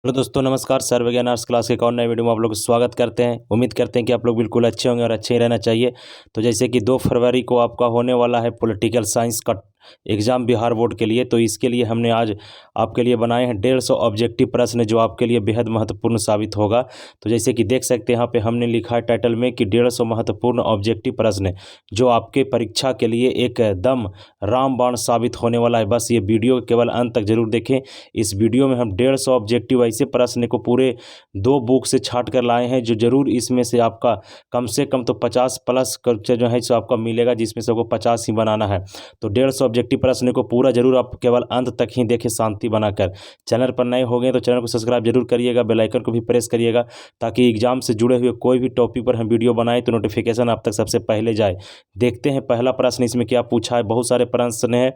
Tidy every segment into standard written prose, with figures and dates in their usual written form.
Hello दोस्तों, नमस्कार। सर्वज्ञान arts class के एक और नए वीडियो में आप लोग का स्वागत करते हैं। उम्मीद करते हैं कि आप लोग बिल्कुल अच्छे होंगे और अच्छे ही रहना चाहिए। तो जैसे कि 2 फरवरी को आपका होने वाला है पॉलिटिकल साइंस का एग्ज़ाम बिहार बोर्ड के लिए, तो इसके लिए हमने आज आपके लिए बनाए हैं 150 ऑब्जेक्टिव प्रश्न जो आपके लिए बेहद महत्वपूर्ण साबित होगा। तो जैसे कि देख सकते हैं यहाँ पे हमने लिखा है टाइटल में कि 150 महत्वपूर्ण ऑब्जेक्टिव प्रश्न जो आपके परीक्षा के लिए एकदम रामबाण साबित होने वाला है। बस ये वीडियो केवल अंत तक जरूर देखें। इस वीडियो में हम 150 ऑब्जेक्टिव ऐसे प्रश्न को पूरे 2 बुक से छाट कर लाए हैं जो जरूर इसमें से आपका कम से कम तो 50 प्लस कर जो है सो आपका मिलेगा, जिसमें से आपको 50 ही बनाना है। तो 150 ऑब्जेक्टिव प्रश्न को पूरा जरूर आप केवल अंत तक ही देखें शांति बनाकर। चैनल पर नए हो गए तो चैनल को सब्सक्राइब जरूर करिएगा, बेल आइकन को भी प्रेस करिएगा ताकि एग्जाम से जुड़े हुए कोई भी टॉपिक पर हम वीडियो बनाएं तो नोटिफिकेशन आप तक सबसे पहले जाए। देखते हैं पहला प्रश्न इसमें क्या पूछा है। बहुत सारे प्रश्न है,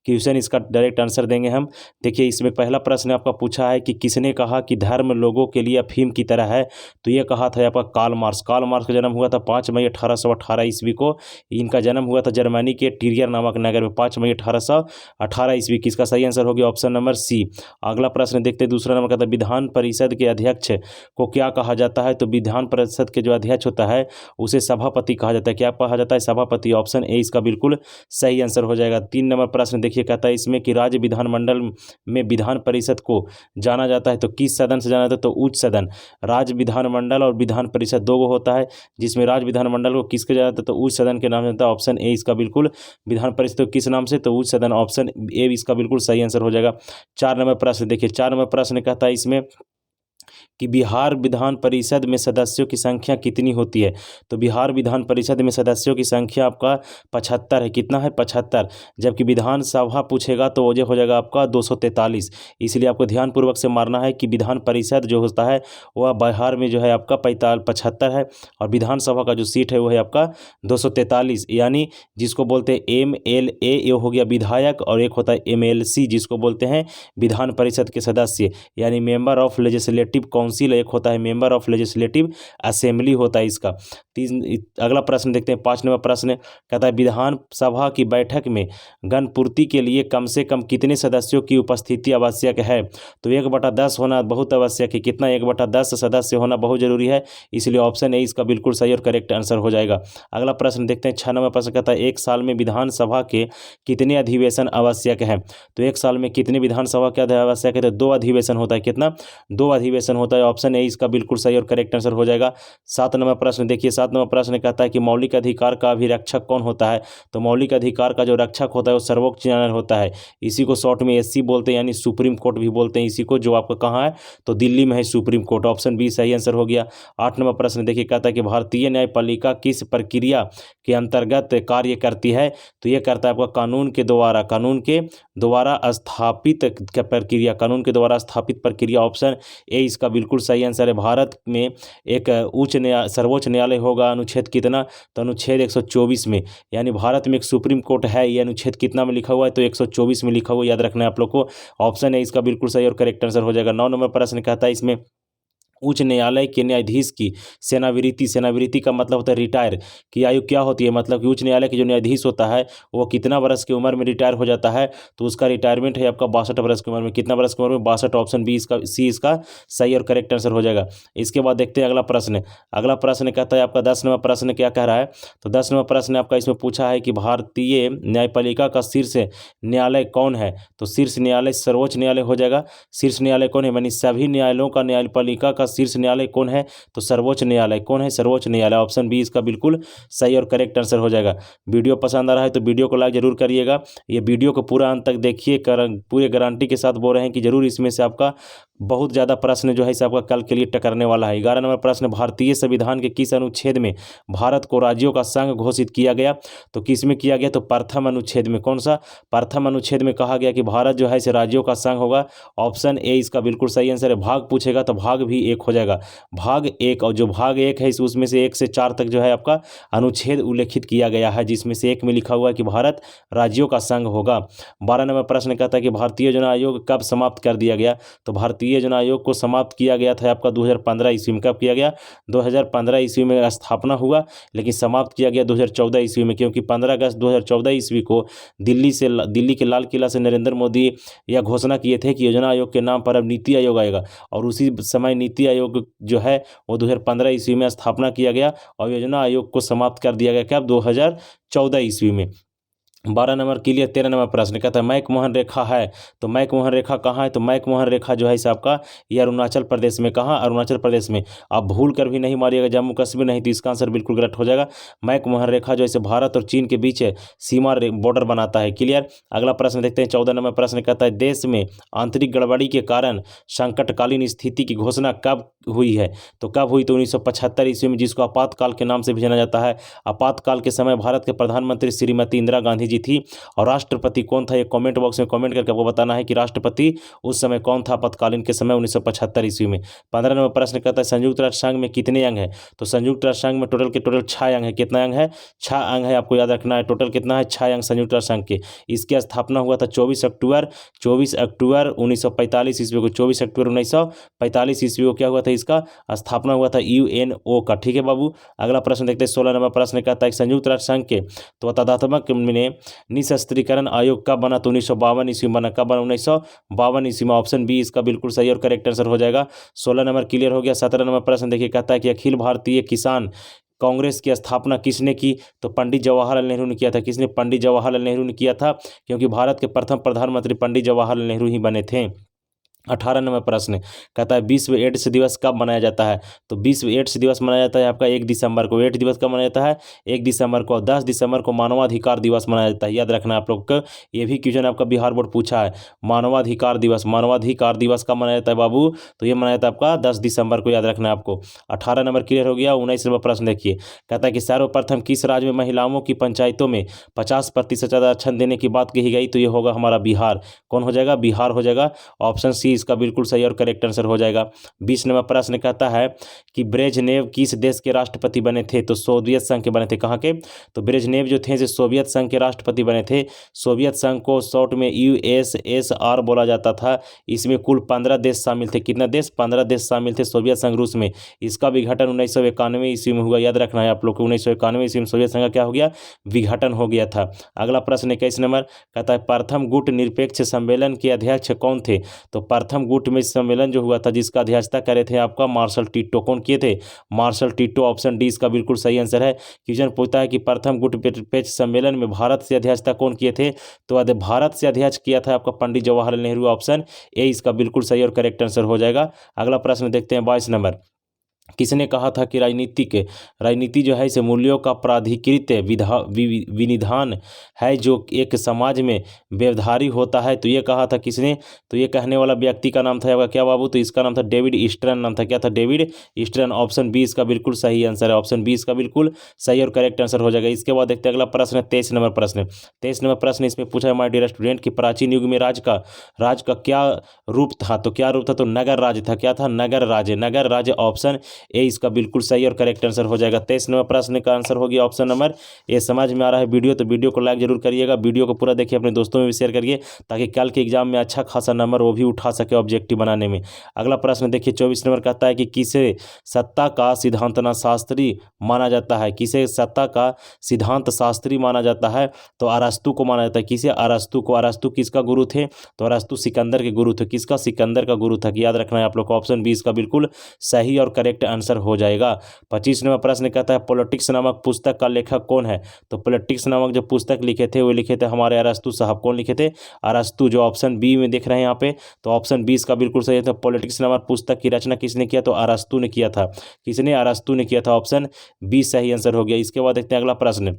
क्वेश्चन इसका डायरेक्ट आंसर देंगे हम। देखिए इसमें पहला प्रश्न आपका पूछा है कि किसने कहा कि धर्म लोगों के लिए अफीम की तरह है। तो ये कहा था आपका कार्ल मार्क्स। कार्ल मार्क्स का जन्म हुआ था 5 मई 1818 ईस्वी को। इनका जन्म हुआ था जर्मनी के टिरियर नामक नगर में 5 मई 1818 ईस्वी की। इसका सही आंसर हो गया ऑप्शन नंबर सी। अगला प्रश्न देखते हैं, दूसरा नंबर का था विधान परिषद के अध्यक्ष को क्या कहा जाता है। तो विधान परिषद के जो अध्यक्ष होता है उसे सभापति कहा जाता है। क्या कहा जाता है? सभापति। ऑप्शन ए इसका बिल्कुल सही आंसर हो जाएगा। 3 नंबर प्रश्न देखिए, कहता है इसमें कि राज्य विधानमंडल में विधान परिषद को जाना जाता है तो किस सदन से जाना जाता है। तो उच्च सदन। राज्य विधानमंडल और विधान परिषद दो होता है, जिसमें राज्य विधानमंडल को किसके जाना जाता है तो उच्च सदन के नाम से जाता है। ऑप्शन ए इसका बिल्कुल। विधान परिषद किस नाम से? तो उच्च सदन। ऑप्शन ए इसका बिल्कुल सही आंसर हो जाएगा। 4 नंबर प्रश्न देखिए, 4 नंबर प्रश्न कहता है इसमें कि बिहार विधान परिषद में सदस्यों की संख्या कितनी होती है। तो बिहार विधान परिषद में सदस्यों की संख्या आपका 75 है। कितना है? 75। जबकि विधानसभा पूछेगा तो वो हो जाएगा आपका 243। इसलिए आपको ध्यानपूर्वक से मारना है कि विधान परिषद जो होता है वह बिहार में जो है आपका 75 है और विधानसभा का जो सीट है वो है आपका 243। यानी जिसको बोलते हैं MLA ये हो गया विधायक, और एक होता है MLC जिसको बोलते हैं विधान परिषद के सदस्य, यानी मेंबर ऑफ लेजिस्लेटिव काउंसिल। एक होता है मेंबर ऑफ लेजिस्लेटिव असेंबली होता है इसका। अगला प्रश्न देखते हैं, 5 नंबर प्रश्न कहता है विधानसभा की बैठक में गणपूर्ति के लिए कम से कम कितने सदस्यों की उपस्थिति आवश्यक है। तो 1/10 होना बहुत आवश्यक है। कितना? 1/10 सदस्य होना बहुत जरूरी है। इसलिए ऑप्शन ए इसका बिल्कुल सही और करेक्ट आंसर हो जाएगा। अगला प्रश्न देखते हैं, 6 नंबर प्रश्न कहता है एक साल में विधानसभा के कितने अधिवेशन आवश्यक है। तो एक साल में कितने विधानसभा के आवश्यक है। तो 2 अधिवेशन होता है। कितना? 2 अधिवेशन होता है। ऑप्शन ए इसका बिल्कुल सही और करेक्ट आंसर हो जाएगा। 7 नंबर प्रश्न देखिए, 7 नंबर प्रश्न कहता है कि मौलिक अधिकार का अभिरक्षक कौन होता है। तो मौलिक अधिकार का जो रक्षक होता है वो सर्वोच्च न्यायालय होता है। इसी को शॉर्ट में SC बोलते हैं, यानी सुप्रीम कोर्ट भी बोलते हैं इसी को, जो आपका कहाँ है तो दिल्ली में है सुप्रीम कोर्ट। ऑप्शन बी सही आंसर हो गया। 8 नंबर प्रश्न देखिए, कहता है कि भारतीय न्यायपालिका किस प्रक्रिया के अंतर्गत कार्य करती है। तो ये करता है आपका कानून के द्वारा स्थापित प्रक्रिया, कानून के द्वारा स्थापित प्रक्रिया। ऑप्शन ए इसका बिल्कुल सही आंसर है। भारत में एक सर्वोच्च न्यायालय होगा, अनुच्छेद कितना? तो अनुच्छेद 124 में। यानी भारत में एक सुप्रीम कोर्ट है, ये अनुच्छेद कितना में लिखा हुआ है तो 124 में लिखा हुआ, याद रखना है आप लोग को। ऑप्शन ए इसका बिल्कुल सही और करेक्ट आंसर हो जाएगा। 9 नंबर प्रश्न कहता है इसमें उच्च न्यायालय के न्यायाधीश की सेवानिवृत्ति का मतलब होता है रिटायर की आयु क्या होती है। मतलब कि उच्च न्यायालय के जो न्यायाधीश होता है वो कितना वर्ष की उम्र में रिटायर हो जाता है। तो उसका रिटायरमेंट है आपका 62 वर्ष की उम्र में। कितना वर्ष की उम्र में? 62। ऑप्शन बी इसका सी इसका सही और करेक्ट आंसर हो जाएगा। इसके बाद देखते हैं अगला प्रश्न। अगला प्रश्न कहता है आपका 10 नंबर प्रश्न क्या कह रहा है। तो 10 नंबर प्रश्न आपका इसमें पूछा है कि भारतीय न्यायपालिका का शीर्ष न्यायालय कौन है। तो शीर्ष न्यायालय सर्वोच्च न्यायालय हो जाएगा। शीर्ष न्यायालय कौन है? यानी सभी न्यायालयों का न्यायपालिका का शीर्ष न्यायालय कौन है। तो सर्वोच्च न्यायालय। कौन है? सर्वोच्च न्यायालय। ऑप्शन बी इसका बिल्कुल सही और करेक्ट आंसर हो जाएगा। वीडियो पसंद आ रहा है तो वीडियो को लाइक जरूर करिएगा। ये वीडियो को पूरा अंत तक देखिए, पूरे गारंटी के साथ बोल रहे हैं कि जरूर इसमें से आपका बहुत ज़्यादा प्रश्न जो है इसे आपका कल के लिए टकरने वाला है। 11 नंबर प्रश्न, भारतीय संविधान के किस अनुच्छेद में भारत को राज्यों का संघ घोषित किया गया। तो किस में किया गया? तो प्रथम अनुच्छेद में। कौन सा? प्रथम अनुच्छेद में कहा गया कि भारत जो है इसे राज्यों का संघ होगा। ऑप्शन ए इसका बिल्कुल सही आंसर है। भाग पूछेगा तो भाग भी ए 1 हो जाएगा। भाग 1 और जो भाग 1 है इस उसमें से 1 से 4 तक जो है आपका अनुच्छेद उल्लेखित किया गया है, जिसमें से 1 में लिखा हुआ है कि भारत राज्यों का संघ होगा। 12 नंबर प्रश्न कहता है कि भारतीय योजना आयोग कब समाप्त कर दिया गया? तो भारतीय योजना आयोग को समाप्त किया गया था आपका 2015 ईस्वी में। कब किया गया? 2015 ईस्वी में स्थापना हुआ, लेकिन समाप्त किया गया 2014 ईस्वी में, क्योंकि 15 अगस्त 2014 ईस्वी को दिल्ली के लाल किला से नरेंद्र मोदी यह घोषणा किए थे कि योजना आयोग के नाम पर अब नीति आयोग आएगा, और उसी समय नीति आयोग जो है वो 2015 ईस्वी में स्थापना किया गया और योजना आयोग को समाप्त कर दिया गया। कब? 2014 ईस्वी में। 12 नंबर क्लियर। 13 नंबर प्रश्न कहता है मैकमोहन रेखा है, तो मैकमोहन रेखा कहाँ है? तो मैकमोहन रेखा जो है इस आपका ये अरुणाचल प्रदेश में। कहाँ? अरुणाचल प्रदेश में। आप भूल कर भी नहीं मारिएगा जम्मू कश्मीर नहीं, तो इसका आंसर बिल्कुल गलत हो जाएगा। मैकमोहन रेखा जो है भारत और चीन के बीच सीमा बॉर्डर बनाता है। क्लियर। अगला प्रश्न देखते हैं। 14 नंबर प्रश्न कहता है देश में आंतरिक गड़बड़ी के कारण संकटकालीन स्थिति की घोषणा कब हुई है? तो कब हुई? तो 1975 ईस्वी में, जिसको आपातकाल के नाम से भी जाना जाता है। आपातकाल के समय भारत के प्रधानमंत्री श्रीमती इंदिरा गांधी जी थी, और राष्ट्रपति कौन था? ये कमेंट बॉक्स में कमेंट करके आपको बताना है कि राष्ट्रपति उस समय कौन था आपातकालीन के समय 1975 ईस्वी में। 15 नंबर प्रश्न कहता है संयुक्त राष्ट्र संघ में कितने अंग है? तो संयुक्त राष्ट्र संघ में टोटल 6 अंग है। कितना अंग है? 6 अंग है, आपको याद रखना है। टोटल कितना है? 6 अंग संयुक्त राष्ट्र संघ के। इसकी स्थापना हुआ था 24 अक्टूबर 1945 ईस्वी को। 24 अक्टूबर 1945 ईस्वी को क्या हुआ था? इसका स्थापना हुआ था यूएनओ का। ठीक है बाबू। अगला प्रश्न देखते हैं। 16 नंबर प्रश्न कहता है संयुक्त राष्ट्र संघ के तो तदात्मक में निशस्त्रीकरण आयोग कब बना? तो 1952 ईस्वी में बना। कब बना? 1952 ईस्वी में। ऑप्शन बी इसका बिल्कुल सही और करेक्ट आंसर हो जाएगा। 16 नंबर क्लियर हो गया। 17 नंबर प्रश्न देखिए, कहता है कि अखिल भारतीय किसान कांग्रेस की स्थापना किसने की? तो पंडित जवाहरलाल नेहरू ने किया था। किसने? पंडित जवाहरलाल नेहरू ने किया था, क्योंकि भारत के प्रथम प्रधानमंत्री पंडित जवाहरलाल नेहरू ही बने थे। 18 नंबर प्रश्न कहता है विश्व एड्स दिवस कब मनाया जाता है? तो विश्व एड्स दिवस मनाया जाता है आपका 1 दिसंबर को। एड्स दिवस कब मनाया जाता है? 1 दिसंबर को। 10 दिसंबर को मानवाधिकार दिवस मनाया जाता है। याद रखना आप लोग को, ये भी क्वेश्चन आपका बिहार बोर्ड पूछा है। मानवाधिकार दिवस कब मनाया जाता है बाबू? तो ये मनाया जाता है आपका 10 दिसंबर को। याद रखना है आपको। 18 नंबर क्लियर हो गया। 19 नंबर प्रश्न देखिए, कहता है कि सर्वप्रथम किस राज्य में महिलाओं की पंचायतों में 50% आरक्षण देने की बात कही गई? तो ये होगा हमारा बिहार। कौन हो जाएगा? बिहार हो जाएगा। ऑप्शन सी इसका बिल्कुल सही और करेक्ट आंसर हो जाएगा। 20 नंबर प्रश्न कहता है कि ब्रेजनेव किस देश के राष्ट्रपति बने थे? तो सोवियत संघ के बने थे। कहाँ के? तो ब्रेजनेव जो थे सोवियत संघ के राष्ट्रपति बने थे। सोवियत संघ को शॉर्ट में यूएसएसआर बोला जाता था। इसमें कुल 15 देश शामिल थे। कितना देश? 15 देश शामिल थे सोवियत संघ रूस में। इसका विघटन 1991 ईस्वी में हुआ। याद रखना है आप लोग को, 1991 ईस्वी में सोवियत संघ का क्या हो गया? विघटन हो गया था। अगला प्रश्न 21 नंबर कहता है प्रथम गुट निरपेक्ष सम्मेलन के अध्यक्ष कौन थे? तो प्रथम गुट में सम्मेलन जो हुआ था जिसका अध्यक्षता करे थे आपका मार्शल टिट्टो। कौन किए थे? Martial ditto. ऑप्शन डी इसका बिल्कुल सही आंसर है। क्वेश्चन पूछता है कि प्रथम गुट निरपेक्ष सम्मेलन में भारत से अध्यक्षता कौन किए थे? तो भारत से अध्यक्ष किया था आपका पंडित जवाहरलाल नेहरू। ऑप्शन ए इसका बिल्कुल सही और करेक्ट आंसर हो जाएगा। अगला प्रश्न देखते हैं। 22 नंबर किसने कहा था कि राजनीति जो है इसे मूल्यों का प्राधिकृत विनिधान है जो एक समाज में व्यवहारी होता है? तो ये कहा था किसने? तो ये कहने वाला व्यक्ति का नाम था क्या बाबू? तो इसका नाम था डेविड ईस्टर्न नाम था। क्या था? David eastern. ऑप्शन बी इसका बिल्कुल सही आंसर है। ऑप्शन बी इसका बिल्कुल सही और करेक्ट आंसर हो जाएगा। इसके बाद देखते हैं अगला प्रश्न 23 नंबर प्रश्न। 23 नंबर प्रश्न इसमें पूछा है हमारे डियर स्टूडेंट कि प्राचीन युग में राज का क्या रूप था? तो क्या रूप था? तो नगर राज था। क्या था? नगर राज। ऑप्शन ए इसका बिल्कुल सही और करेक्ट आंसर हो जाएगा। 23 नंबर प्रश्न का आंसर हो गया ऑप्शन नंबर ए। समझ में आ रहा है वीडियो? तो वीडियो को लाइक जरूर करिएगा। वीडियो को पूरा देखिए, अपने दोस्तों में भी शेयर करिए, ताकि कल के एग्जाम में अच्छा खासा नंबर वो भी उठा सके ऑब्जेक्टिव बनाने में। अगला प्रश्न देखिए 24 नंबर कहता है कि किसे सत्ता का सिद्धांतना शास्त्री माना जाता है? किसे सत्ता का सिद्धांत शास्त्री माना जाता है? तो अरस्तु को माना जाता है। किसे? अरस्तु को। अरस्तु किसका गुरु थे? तो अरस्तु सिकंदर के गुरु थे। किसका? सिकंदर का गुरु था। याद रखना है आप लोग को। ऑप्शन बी इसका बिल्कुल सही और करेक्ट आंसर हो जाएगा। 25 नंबर प्रश्न कहता है पॉलिटिक्स नामक पुस्तक का लेखक कौन है? तो पॉलिटिक्स नामक जो पुस्तक लिखे थे वो लिखे थे हमारे अरस्तु साहब। कौन लिखे थे? अरस्तु। जो ऑप्शन बी में देख रहे हैं यहाँ पे, तो ऑप्शन बी इसका बिल्कुल सही है। पॉलिटिक्स नामक पुस्तक की रचना किसने किया? तो अरस्तु ने किया था। किसने? अरस्तु ने किया था। ऑप्शन बी सही आंसर हो गया। इसके बाद देखते हैं अगला प्रश्न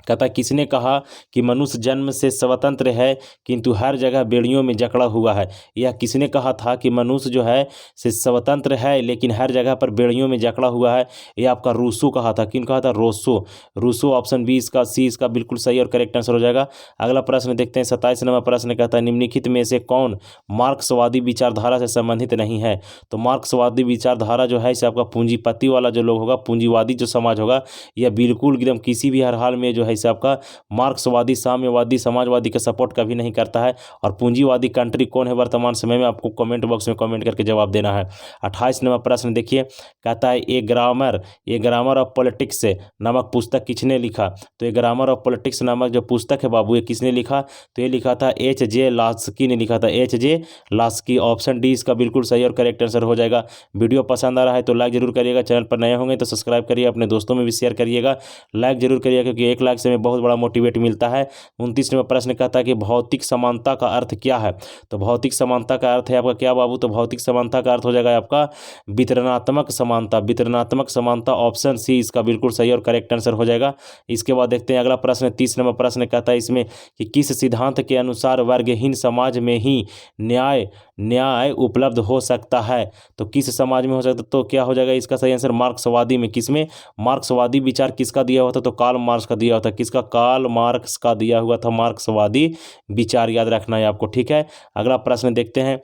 कहता है किसने कहा कि मनुष्य जन्म से स्वतंत्र है किंतु हर जगह बेड़ियों में जकड़ा हुआ है। यह किसने कहा था कि मनुष्य जो है से स्वतंत्र है लेकिन हर जगह पर बेड़ियों में जकड़ा हुआ है? यह आपका रूसो कहा था। किन कहा था? रोसो। रूसो ऑप्शन बी इसका, सी इसका बिल्कुल सही और करेक्ट आंसर हो जाएगा। अगला प्रश्न देखते हैं 27 नंबर प्रश्न कहता है निम्नलिखित में से कौन मार्क्सवादी विचारधारा से संबंधित नहीं है? तो मार्क्सवादी विचारधारा जो है इसे आपका पूंजीपति वाला जो लोग होगा, पूंजीवादी जो समाज होगा, यह बिल्कुल एकदम किसी भी हर हाल में जो है इसे आपका मार्क्सवादी, साम्यवादी, समाजवादी का सपोर्ट कभी नहीं करता है। और पूंजीवादी कंट्री कौन है वर्तमान समय में, आपको कमेंट बॉक्स में कमेंट करके जवाब देना है। 28 नंबर प्रश्न देखिए, कहता है ए ग्रामर ऑफ पॉलिटिक्स नामक पुस्तक किसने लिखा? तो ए ग्रामर ऑफ पॉलिटिक्स नामक जो पुस्तक है बाबू, ये किसने लिखा? तो ये लिखा था H.J. लास्की ने लिखा था। H.J. लास्की, ऑप्शन डी इसका बिल्कुल सही और करेक्ट आंसर हो जाएगा। वीडियो पसंद आ रहा है तो लाइक जरूर करिएगा, चैनल पर नए होंगे तो सब्सक्राइब करिए, अपने दोस्तों में भी शेयर करिएगा, लाइक जरूर करिएगा क्योंकि 1 लाइक से हमें बहुत बड़ा मोटिवेट मिलता है। 29 नंबर प्रश्न कहता है कि भौतिक समानता का अर्थ क्या है? तो भौतिक समानता का अर्थ है आपका क्या बाबू? तो भौतिक समानता का अर्थ हो जाएगा आपका वितरणात्मक समानता। वितरणात्मक समानता, ऑप्शन सी इसका बिल्कुल सही और करेक्ट आंसर हो जाएगा। इसके बाद देखते हैं अगला प्रश्न 30 नंबर प्रश्न कहता है इसमें कि किस सिद्धांत के अनुसार वर्गहीन समाज में ही न्याय उपलब्ध हो सकता है? तो किस समाज में हो सकता, तो क्या हो जाएगा इसका सही आंसर? मार्क्सवादी में। किसमें? मार्क्सवादी विचार किसका दिया हुआ था? तो कार्ल मार्क्स का दिया हुआ था। किसका? कार्ल मार्क्स का दिया हुआ था मार्क्सवादी विचार, याद रखना है आपको, ठीक है। अगला प्रश्न देखते हैं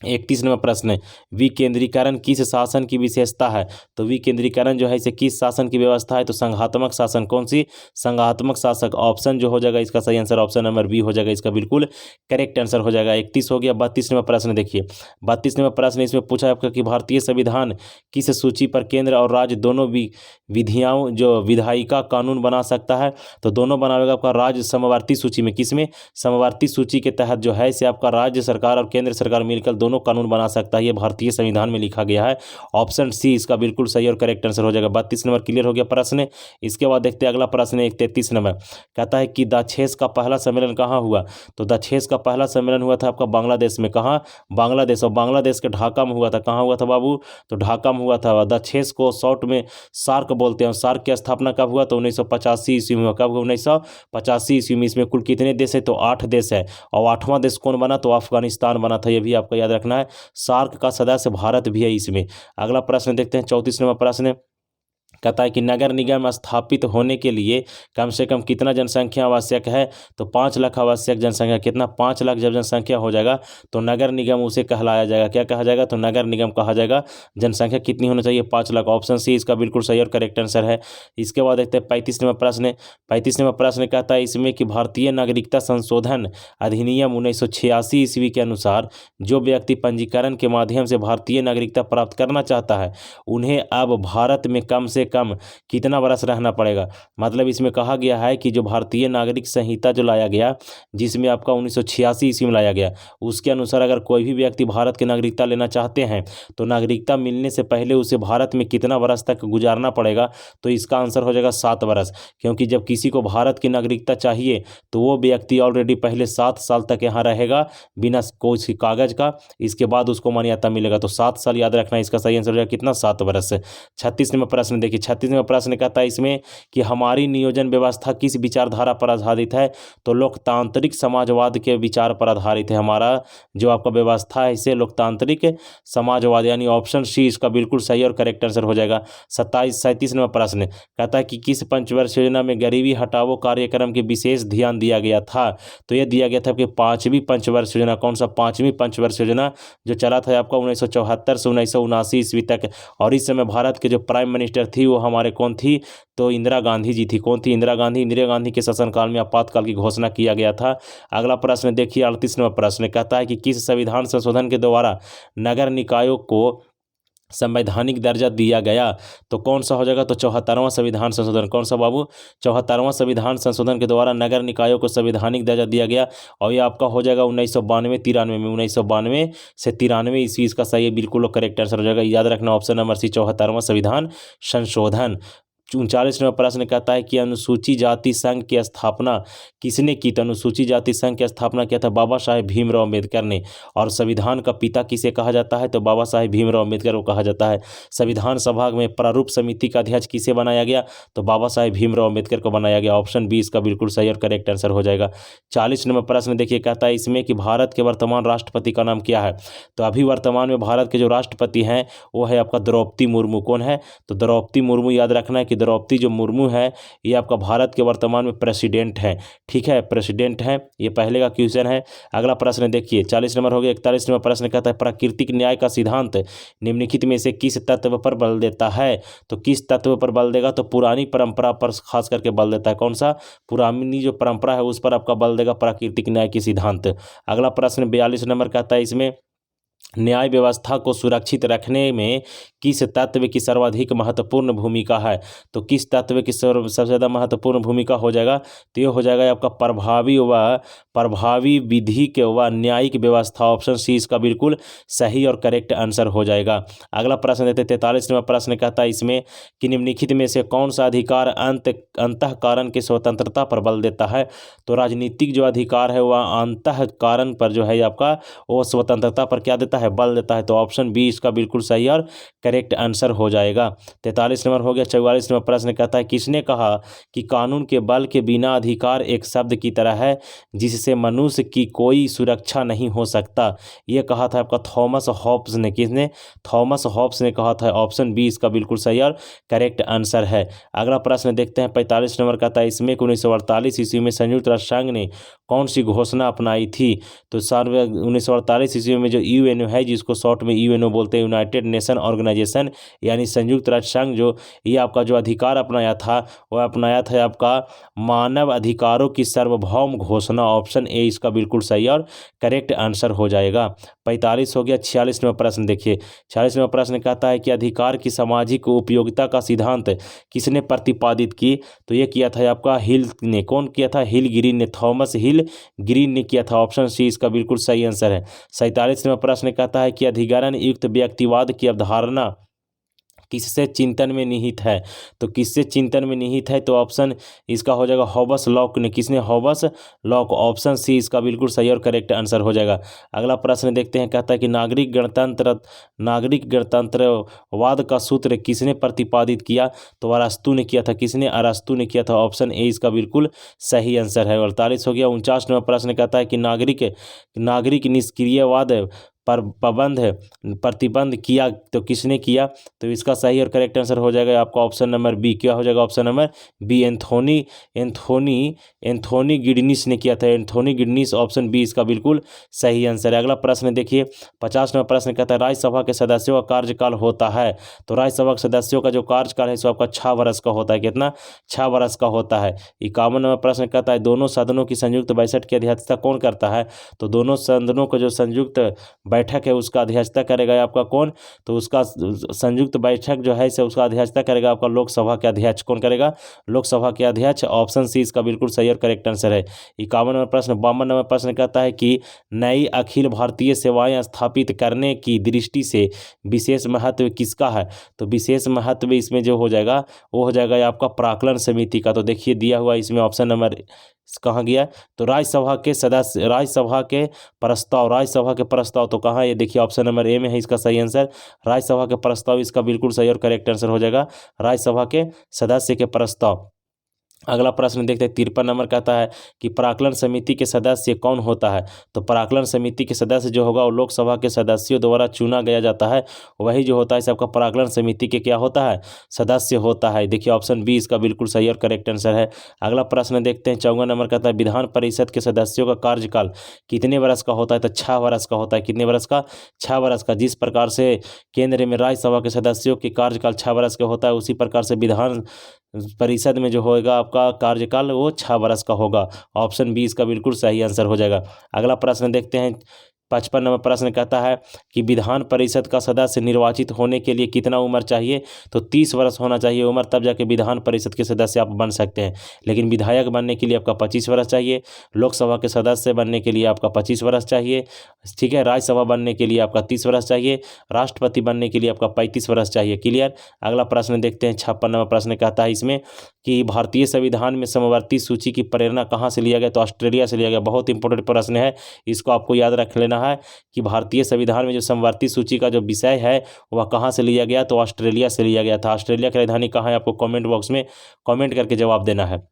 31 नंबर प्रश्न है, विकेंद्रीकरण किस शासन की विशेषता है? तो विकेंद्रीकरण जो है इसे किस शासन की व्यवस्था है? तो संघात्मक शासन। कौन सी? संघात्मक शासक। ऑप्शन जो हो जाएगा इसका सही आंसर ऑप्शन नंबर बी हो जाएगा, इसका बिल्कुल करेक्ट आंसर हो जाएगा। 31 हो गया। 32 नंबर प्रश्न देखिए, 32 नंबर प्रश्न इसमें पूछा है आपका कि भारतीय संविधान किस सूची पर केंद्र और राज्य दोनों विधियाओं जो विधायिका कानून बना सकता है? तो दोनों बनाएगा आपका राज्य समवर्ती सूची में। किसमें? समवर्ती सूची के तहत जो है इसे आपका राज्य सरकार और केंद्र सरकार मिलकर दोनों कानून बना सकता है। ये भारतीय संविधान में लिखा गया है। ऑप्शन सी इसका बिल्कुल सही और करेक्ट आंसर हो जाएगा। 32 नंबर क्लियर हो गया प्रश्न। इसके बाद देखते हैं अगला प्रश्न है 33 नंबर, कहता है कि दाक्षेस का पहला सम्मेलन कहाँ हुआ? तो दाक्षेस का पहला सम्मेलन हुआ था आपका बांग्लादेश में। कहाँ? बांग्लादेश। और बांग्लादेश के ढाका में हुआ था। कहाँ हुआ था बाबू? तो ढाका में हुआ था। दाक्षेस को शॉर्ट में सार्क बोलते हैं। सार्क की स्थापना कब हुआ? तो 1985 ईस्वी में। कब? 1985 ईस्वी में। इसमें कुल कितने देश है? तो 8 देश है। और 8वां देश कौन बना? तो अफगानिस्तान बना था। यह भी आपको याद रखना है। सार्क का सदस्य भारत भी है इसमें। अगला प्रश्न देखते हैं 34 नंबर प्रश्न, कहता है कि नगर निगम स्थापित होने के लिए कम से कम कितना जनसंख्या आवश्यक है? तो 5 लाख आवश्यक जनसंख्या। कितना? 5 लाख जब जनसंख्या हो जाएगा तो नगर निगम उसे कहलाया जाएगा। क्या कहा जाएगा? तो नगर निगम कहा जाएगा। जनसंख्या कितनी होनी चाहिए? 5 लाख। ऑप्शन सी इसका बिल्कुल सही और करेक्ट आंसर है। इसके बाद देखते हैं 35 नंबर प्रश्न। 35 नंबर प्रश्न कहता है इसमें कि भारतीय नागरिकता संशोधन अधिनियम 1986 ईस्वी के अनुसार जो व्यक्ति पंजीकरण के माध्यम से भारतीय नागरिकता प्राप्त करना चाहता है उन्हें अब भारत में कम से कम कितना वर्ष रहना पड़ेगा? मतलब इसमें कहा गया है कि जो भारतीय नागरिक संहिता जो लाया गया, जिसमें आपका 1986 ईस्वी में लाया गया, उसके अनुसार अगर कोई भी व्यक्ति भारत की नागरिकता लेना चाहते हैं तो नागरिकता मिलने से पहले उसे भारत में कितना वर्ष तक गुजारना पड़ेगा? तो इसका आंसर हो जाएगा 7 वर्ष। क्योंकि जब किसी को भारत की नागरिकता चाहिए तो वो व्यक्ति ऑलरेडी पहले 7 साल तक यहाँ रहेगा बिना कोई कागज का, इसके बाद उसको मान्यता मिलेगा। तो 7 साल याद रखना, इसका सही आंसर हो जाएगा कितना? 7 वर्ष। 36 नंबर प्रश्न देखिए, 36 नंबर प्रश्न कहता है इसमें कि हमारी नियोजन व्यवस्था किस विचारधारा पर आधारित है? तो लोकतांत्रिक समाजवाद के विचार पर आधारित है। हमारा जो आपका व्यवस्था है इसे लोकतांत्रिक समाजवाद, यानी ऑप्शन सी इसका बिल्कुल सही और करेक्ट आंसर हो जाएगा। 37 नंबर प्रश्न कहता है कि किस पंचवर्ष योजना में गरीबी हटाओ कार्यक्रम के विशेष ध्यान दिया गया था? तो यह दिया गया था कि 5वीं पंचवर्ष योजना। कौन सा? 5वीं पंचवर्ष योजना जो चला था आपका 1974 से 1979 ईस्वी तक। और इस समय भारत के जो प्राइम मिनिस्टर थी वो हमारे कौन थी? तो इंदिरा गांधी जी थी। कौन थी? इंदिरा गांधी। इंदिरा गांधी के शासनकाल में आपातकाल की घोषणा किया गया था। अगला प्रश्न देखिए 38 नंबर प्रश्न कहता है कि किस संविधान संशोधन के द्वारा नगर निकायों को संवैधानिक दर्जा दिया गया? तो कौन सा हो जाएगा? तो 74वां संविधान संशोधन। कौन सा बाबू? 74वां संविधान संशोधन के द्वारा नगर निकायों को संवैधानिक दर्जा दिया गया। और ये आपका हो जाएगा 1992-93 में। 1992 से 93 ईस्वी इसका सही है, बिल्कुल करेक्ट आंसर हो जाएगा। याद रखना ऑप्शन नंबर सी 74वां संविधान संशोधन। 39 नंबर प्रश्न कहता है कि अनुसूचित जाति संघ की स्थापना किसने की? तो अनुसूचित जाति संघ की स्थापना किया था बाबा साहेब भीमराव अम्बेडकर ने। और संविधान का पिता किसे कहा जाता है? तो बाबा साहेब भीमराव अम्बेडकर को कहा जाता है। संविधान सभा में प्रारूप समिति का अध्यक्ष किसे बनाया गया? तो बाबा साहेब भीमराव अम्बेडकर को बनाया गया। ऑप्शन बी इसका बिल्कुल सही और करेक्ट आंसर हो जाएगा। 40 नंबर प्रश्न देखिए, कहता है इसमें कि भारत के वर्तमान राष्ट्रपति का नाम क्या है? तो अभी वर्तमान में भारत के जो राष्ट्रपति हैं वो है आपका द्रौपदी मुर्मू। कौन है? तो द्रौपदी मुर्मू। याद रखना है कि द्रौपदी जो मुर्मू है ये आपका भारत के वर्तमान में प्रेसिडेंट हैं। ठीक है, प्रेसिडेंट हैं। ये पहले का क्वेश्चन है। अगला प्रश्न देखिए, 40 नंबर हो गया। 41 नंबर प्रश्न कहता है प्राकृतिक न्याय का सिद्धांत निम्नलिखित में से किस तत्व पर बल देता है? तो किस तत्व पर बल देगा? तो पुरानी परंपरा पर खास करके बल देता है। कौन सा? पुरानी जो परंपरा है उस पर आपका बल देगा प्राकृतिक न्याय की सिद्धांत। अगला प्रश्न 42 नंबर कहता है इसमें न्याय व्यवस्था को सुरक्षित रखने में किस तत्व की सर्वाधिक महत्वपूर्ण भूमिका है? तो किस तत्व की सबसे ज़्यादा महत्वपूर्ण भूमिका हो जाएगा? तो ये हो जाएगा आपका प्रभावी विधि के व न्यायिक व्यवस्था। ऑप्शन सी इसका बिल्कुल सही और करेक्ट आंसर हो जाएगा। अगला प्रश्न देते 43 नंबर प्रश्न कहता है इसमें कि निम्नलिखित में से कौन सा अधिकार अंतःकरण की स्वतंत्रता पर बल देता है? तो राजनीतिक जो अधिकार है वह अंतःकरण पर जो है आपका वो स्वतंत्रता पर क्या देता है? बल देता है। तो ऑप्शन बी इसका बिल्कुल सही और करेक्ट आंसर हो जाएगा। 43 नंबर हो गया। 44 नंबर प्रश्न कहता है किसने कहा कि कानून के बल के बिना अधिकार एक शब्द की तरह है जिससे मनुष्य की कोई सुरक्षा नहीं हो सकता? यह कहा था आपका थॉमस हॉब्स ने। किसने? थॉमस हॉब्स ने कहा था। ऑप्शन बी इसका बिल्कुल सही और करेक्ट आंसर है। अगला प्रश्न देखते हैं 45 नंबर कहता है इसमें 1948 ईस्वी में संयुक्त राष्ट्र संघ ने कौन सी घोषणा अपनाई थी? तो 1948 ईस्वी में जो यूएनओ है जिसको शॉर्ट में यूएनओ बोलते हैं, यूनाइटेड नेशन ऑर्गेनाइजेशन यानी संयुक्त राष्ट्र संघ, जो ये आपका जो अधिकार अपनाया था वह अपनाया था आपका मानव अधिकारों की सार्वभौम घोषणा। ऑप्शन ए इसका बिल्कुल सही और करेक्ट आंसर हो जाएगा। 45 हो गया। 46 नंबर प्रश्न देखिए, 46 नंबर प्रश्न कहता है कि अधिकार की सामाजिक उपयोगिता का सिद्धांत किसने प्रतिपादित की? तो ये किया था आपका हिल ने। कौन किया था? हिल ग्रीन ने। थॉमस हिल ग्रीन ने किया था। ऑप्शन सी इसका बिल्कुल सही आंसर है। 47 नंबर प्रश्न कहता है कि अधिकरण युक्त व्यक्तिवाद की अवधारणा किससे चिंतन में निहित है? तो किससे चिंतन में निहित है? तो ऑप्शन इसका हो जाएगा हॉबस लॉक ने। किसने? हॉबस लॉक। ऑप्शन सी इसका बिल्कुल सही और करेक्ट आंसर हो जाएगा। अगला प्रश्न देखते हैं, कहता है कि नागरिक गणतंत्रवाद का सूत्र किसने प्रतिपादित किया? तो अरस्तु ने किया था। किसने? अरस्तु ने किया था। ऑप्शन ए इसका बिल्कुल सही आंसर है। 48 हो गया। 49 नंबर प्रश्न कहता है कि नागरिक निष्क्रियवाद पर प्रतिबंध किया तो किसने किया? तो इसका सही और करेक्ट आंसर हो जाएगा आपका ऑप्शन नंबर बी। क्या हो जाएगा? ऑप्शन नंबर बी, एंथोनी गिडनिस ने किया था। एंथोनी गिडनिस। ऑप्शन बी इसका बिल्कुल सही आंसर है। अगला प्रश्न देखिए, 50 नंबर प्रश्न कहता है राज्यसभा के सदस्यों का कार्यकाल होता है। तो राज्यसभा के सदस्यों का जो कार्यकाल है सो आपका 6 वर्ष का होता है। कितना? 6 वर्ष का होता है। 51 नंबर प्रश्न कहता है दोनों सदनों की संयुक्त बैठक की अध्यक्षता कौन करता है? तो दोनों सदनों का जो संयुक्त बैठक है उसका अध्यक्षता करेगा आपका कौन? तो उसका संयुक्त बैठक जो है से उसका अध्यक्षता करेगा आपका लोकसभा के अध्यक्ष। कौन करेगा? लोकसभा के अध्यक्ष। ऑप्शन सी इसका बिल्कुल सही और करेक्ट आंसर है। 51 नंबर प्रश्न 52 नंबर प्रश्न कहता है कि नई अखिल भारतीय सेवाएं स्थापित करने की दृष्टि से विशेष महत्व किसका है? तो विशेष महत्व इसमें जो हो जाएगा वो हो जाएगा आपका प्राक्कलन समिति का। तो देखिए दिया हुआ इसमें ऑप्शन नंबर कहाँ गया? तो राज्यसभा के प्रस्ताव तो कहाँ? ये देखिए ऑप्शन नंबर ए में है इसका सही आंसर। राज्यसभा के प्रस्ताव इसका बिल्कुल सही और करेक्ट आंसर हो जाएगा। राज्यसभा के सदस्य के प्रस्ताव। अगला प्रश्न देखते हैं 53 नंबर कहता है कि प्राक्कलन समिति के सदस्य कौन होता है? तो प्राक्कलन समिति के सदस्य जो होगा वो लोकसभा के सदस्यों द्वारा चुना गया जाता है। वही जो होता है सबका प्राक्कलन समिति के क्या होता है? सदस्य होता है। देखिए ऑप्शन बी इसका बिल्कुल सही और करेक्ट आंसर है। अगला प्रश्न देखते हैं 54 नंबर कहता है विधान परिषद के सदस्यों का कार्यकाल कितने वर्ष का होता है? तो 6 वर्ष का होता है। कितने वर्ष का? 6 वर्ष का। जिस प्रकार से केंद्र में राज्यसभा के सदस्यों के कार्यकाल 6 वर्ष का होता है उसी प्रकार से विधान परिषद में जो होगा आपका कार्यकाल वो 6 वर्ष का होगा। ऑप्शन बी इसका बिल्कुल सही आंसर हो जाएगा। अगला प्रश्न देखते हैं 55 नंबर प्रश्न कहता है कि विधान परिषद का सदस्य निर्वाचित होने के लिए कितना उम्र चाहिए, तो 30 वर्ष होना चाहिए उम्र, तब जाके विधान परिषद के सदस्य आप बन सकते हैं। लेकिन विधायक बनने के लिए आपका 25 वर्ष चाहिए, लोकसभा के सदस्य बनने के लिए आपका 25 वर्ष चाहिए, ठीक है। राज्यसभा बनने के लिए आपका 30 वर्ष चाहिए, राष्ट्रपति बनने के लिए आपका 35 वर्ष चाहिए। क्लियर। अगला प्रश्न देखते हैं, 56 नंबर प्रश्न कहता है इसमें कि भारतीय संविधान में समवर्ती सूची की प्रेरणा कहाँ से लिया गया, तो ऑस्ट्रेलिया से लिया गया। बहुत इंपॉर्टेंट प्रश्न है, इसको आपको याद रख लेना है कि भारतीय संविधान में जो समवर्ती सूची का जो विषय है वह कहाँ से लिया गया, तो ऑस्ट्रेलिया से लिया गया था। ऑस्ट्रेलिया की राजधानी कहाँ है, आपको कमेंट बॉक्स में कमेंट करके जवाब देना है।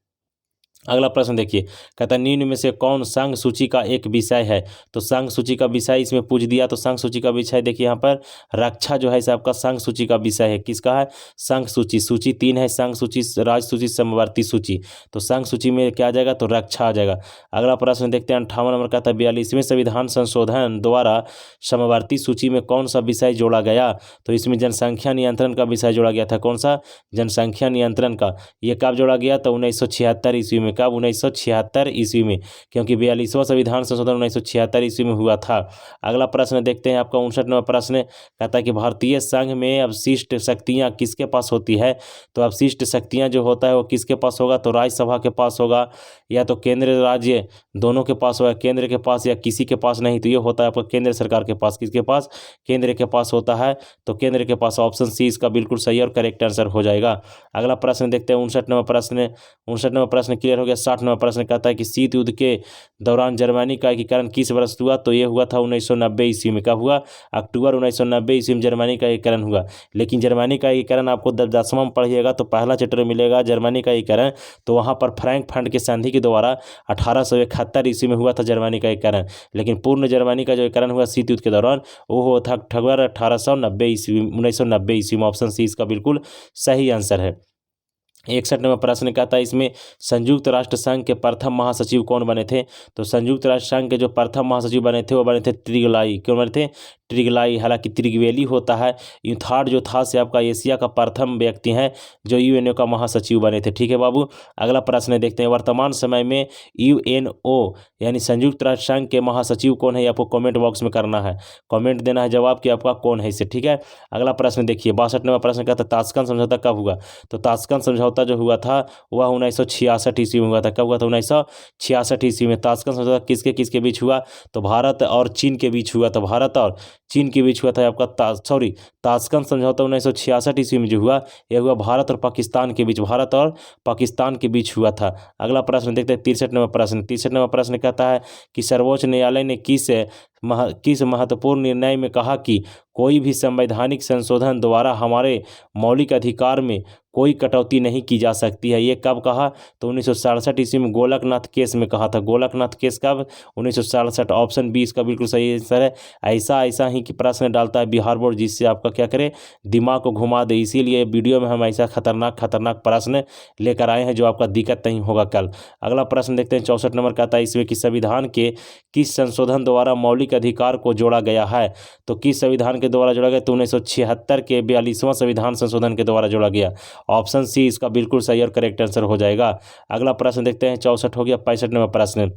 अगला प्रश्न देखिए, कहता है निम्न में से कौन संघ सूची का एक विषय है, तो संघ सूची का विषय इसमें पूछ दिया, तो संघ सूची का विषय देखिए यहाँ पर रक्षा जो है इसे आपका संघ सूची का विषय है। किसका है, संघ सूची। सूची 3 है, संघ सूची, राज्य सूची, समवर्ती सूची। तो संघ सूची में क्या आ जाएगा, तो रक्षा आ जाएगा। अगला प्रश्न देखते हैं 58 नंबर, कहता है 42वें संविधान संशोधन द्वारा समवर्ती सूची में कौन सा विषय जोड़ा गया, तो इसमें जनसंख्या नियंत्रण का विषय जोड़ा गया था। कौन सा, जनसंख्या नियंत्रण का। ये कब जोड़ा गया, तो 1976 ईस्वी में। कब, 1976 ईस्वी में, क्योंकि 42वां संविधान संशोधन 1976 ईस्वी में हुआ था। अगला प्रश्न देखते हैं आपका 59 नंबर प्रश्न, कहता है कि भारतीय संघ में अवशिष्ट शक्तियां किसके पास होती है, तो अवशिष्ट शक्तियां जो होता है वो किसके पास होगा, तो राज्यसभा के पास होगा, या तो केंद्र राज्य दोनों के पास होगा, केंद्र के पास या किसी के पास नहीं, तो ये होता है आपका केंद्र सरकार के पास। किसके पास, केंद्र के पास होता है, तो केंद्र के पास। ऑप्शन सी इसका बिल्कुल सही और करेक्ट आंसर हो जाएगा। अगला प्रश्न देखते हैं 59 नंबर प्रश्न। 59 नंबर प्रश्न क्लियर हो गया। 60 नंबर प्रश्न कहता है कि शीत युद्ध के दौरान जर्मनी का एकीकरण किस वर्ष हुआ, तो ये हुआ था 1990 ईस्वी में। कब हुआ, अक्टूबर 1990 ईस्वी में जर्मनी का एकीकरण हुआ। लेकिन जर्मनी का एकीकरण आपको 10वां में पढ़िएगा तो पहला चैप्टर मिलेगा जर्मनी का एकीकरण, तो वहाँ पर फ्रैंकफर्ट के संधि के द्वारा 1871 ईस्वी में हुआ था जर्मनी का एकीकरण। लेकिन पूर्ण जर्मनी का जो एकीकरण हुआ शीत युद्ध के दौरान वो हुआ था अक्टूबर 1890 ईस्वी 1990 ईस्वी में। ऑप्शन सी इसका बिल्कुल सही आंसर है। 61 नंबर प्रश्न कहता है इसमें संयुक्त राष्ट्र संघ के प्रथम महासचिव कौन बने थे, तो संयुक्त राष्ट्र संघ के जो प्रथम महासचिव बने थे वो बने थे त्रिगलाई। क्यों बने थे, त्रिगलाई। हालांकि त्रिगवेली होता है, यूथार्ड जो था से आपका एशिया का प्रथम व्यक्ति हैं जो यूएनओ का महासचिव बने थे। ठीक है बाबू। अगला प्रश्न देखते हैं, वर्तमान समय में यूएनओ यानी संयुक्त राष्ट्र संघ के महासचिव कौन है, आपको कमेंट बॉक्स में करना है, कमेंट देना है जवाब कि आपका कौन है इसे। ठीक है। अगला प्रश्न देखिए 62 नंबर प्रश्न कहता है ताशकंद समझौता कब हुआ, तो ताशकंद समझौता जो हुआ था वह 1966 ईस्वी में हुआ था। कब हुआ था, 1966 ईस्वी में। ताशकंद समझौता किसके किसके बीच हुआ, तो भारत और चीन के बीच हुआ था। भारत और चीन के बीच हुआ था आपका ताशकंद समझौता 1966 ईस्वी में जो हुआ यह हुआ भारत और पाकिस्तान के बीच, भारत और पाकिस्तान के बीच हुआ था। अगला प्रश्न देखते हैं 63 नंबर प्रश्न। 63 नंबर प्रश्न कहता है कि सर्वोच्च न्यायालय ने किस महत्वपूर्ण निर्णय में कहा कि कोई भी संवैधानिक संशोधन द्वारा हमारे मौलिक अधिकार में कोई कटौती नहीं की जा सकती है। ये कब कहा, तो 1967 ईस्वी में गोलकनाथ केस में कहा था। गोलकनाथ केस कब, 1967। ऑप्शन बी इसका बिल्कुल सही आंसर है। ऐसा ही कि प्रश्न डालता है बिहार बोर्ड जिससे आपका क्या करे, दिमाग को घुमा दे। इसीलिए वीडियो में हम ऐसा खतरनाक प्रश्न लेकर आए हैं जो आपका दिक्कत नहीं होगा कल। अगला प्रश्न देखते हैं 64 नंबर का आता है इसमें कि संविधान के किस संशोधन द्वारा मौलिक अधिकार को जोड़ा गया है, तो किस संविधान के द्वारा जोड़ा गया, तो 1976 के 42वां संविधान संशोधन के द्वारा जोड़ा गया। ऑप्शन सी इसका बिल्कुल सही और करेक्ट आंसर हो जाएगा। अगला प्रश्न देखते हैं 64 हो गया। 65 नंबर प्रश्न,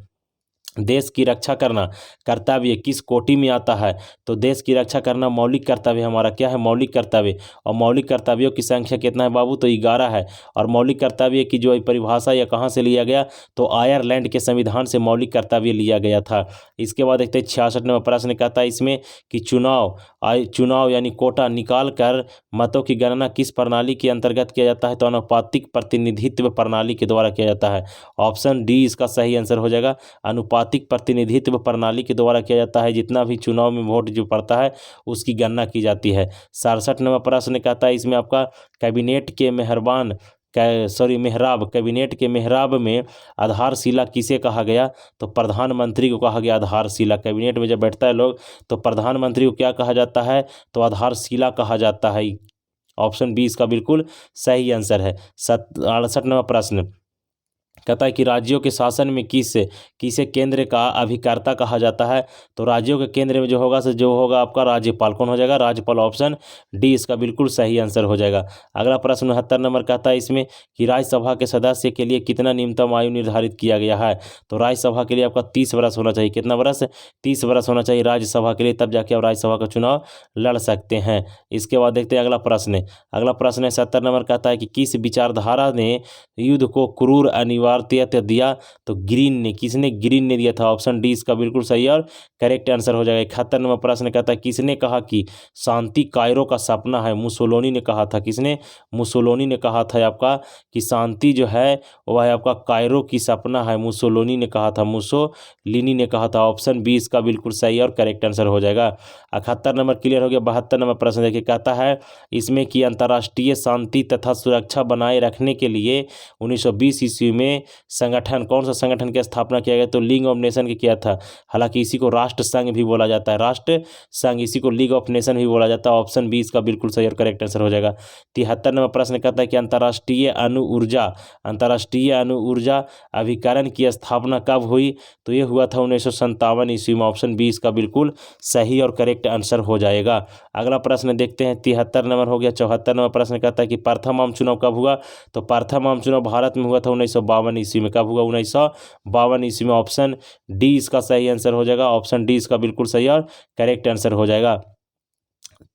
देश की रक्षा करना कर्तव्य किस कोटि में आता है, तो देश की रक्षा करना मौलिक कर्तव्य हमारा क्या है, मौलिक कर्तव्य। और मौलिक कर्तव्यों की संख्या कितना है बाबू, तो 11 है। और मौलिक कर्तव्य की जो परिभाषा या कहाँ से लिया गया, तो आयरलैंड के संविधान से मौलिक कर्तव्य लिया गया था। इसके बाद देखते हैं 66 नंबर प्रश्न कहता है इसमें कि चुनाव यानी कोटा निकाल कर मतों की गणना किस प्रणाली के अंतर्गत किया जाता है, तो अनुपातिक प्रतिनिधित्व प्रणाली के द्वारा किया जाता है। ऑप्शन डी इसका सही आंसर हो जाएगा। अनुपातिक प्रतिनिधित्व प्रणाली के द्वारा किया जाता है। जितना भी चुनाव में वोट जो पड़ता है उसकी गणना की जाती है। 67 नंबर प्रश्न कहता है इसमें आपका कैबिनेट के मेहराब में आधारशिला किसे कहा गया, तो प्रधानमंत्री को कहा गया आधारशिला। कैबिनेट में जब बैठता है लोग तो प्रधानमंत्री को क्या कहा जाता है, तो आधारशिला कहा जाता है। ऑप्शन बी इसका बिल्कुल सही आंसर है। 68 नंबर प्रश्न, कहता है कि राज्यों के शासन में किसे केंद्र का अभिकर्ता कहा जाता है। तो राज्यों के केंद्र में जो होगा आपका राज्यपाल। कौन हो जाएगा? राज्यपाल। ऑप्शन डी इसका बिल्कुल सही आंसर हो जाएगा। अगला प्रश्न 69 नंबर कहता है इसमें कि राज्यसभा के सदस्य के लिए कितना न्यूनतम आयु निर्धारित किया गया है। तो राज्यसभा के लिए आपका 30 वर्ष होना चाहिए। कितना वर्ष? 30 वर्ष होना चाहिए राज्यसभा के लिए, तब जाके आप राज्यसभा का चुनाव लड़ सकते हैं। इसके बाद देखते हैं अगला प्रश्न है 70 नंबर कहता है कि किस विचारधारा ने युद्ध को क्रूर अनिवार्यता दिया। तो ग्रीन ने। किसने? ग्रीन ने दिया था। ऑप्शन डी इसका बिल्कुल सही और करेक्ट आंसर हो जाएगा। 71 नंबर प्रश्न कहता है किसने कहा कि शांति कायरो का सपना है। मुसोलिनी ने कहा था। किसने? मुसोलिनी ने कहा था आपका कि शांति जो है वह है आपका कायरो की सपना है। मुसोलिनी ने कहा था। मुसोलिनी ने कहा था। ऑप्शन बी इसका बिल्कुल सही और करेक्ट आंसर हो जाएगा। 71 नंबर क्लियर हो गया। 72 नंबर प्रश्न देखिए कहता है इसमें कि अंतर्राष्ट्रीय शांति तथा सुरक्षा बनाए रखने के लिए 1920 ईस्वी में कौन सा संगठन की स्थापना किया गया। तो लीग ऑफ नेशन की किया था। हालांकि इसी को राष्ट्र संघ भी बोला जाता है। राष्ट्र संघ, इसी को लीग ऑफ नेशन भी बोला जाता है। ऑप्शन बी इसका बिल्कुल सही और करेक्ट आंसर हो जाएगा। 73 नंबर प्रश्न कहता है कि अंतर्राष्ट्रीय अणु ऊर्जा अभिकरण की स्थापना कब हुई। तो ये हुआ था 1957 ईस्वी में। ऑप्शन बी इसका बिल्कुल सही और करेक्ट आंसर हो जाएगा। अगला प्रश्न देखते हैं 73 नंबर हो गया। 74 नंबर प्रश्न कहता है कि प्रथम आम चुनाव कब हुआ। तो प्रथम आम चुनाव भारत में हुआ था 1952 ईस्वी में। कब हुआ? 1952 ईस्वी में। ऑप्शन डी इसका सही आंसर हो जाएगा। ऑप्शन डी इसका बिल्कुल सही और करेक्ट आंसर हो जाएगा।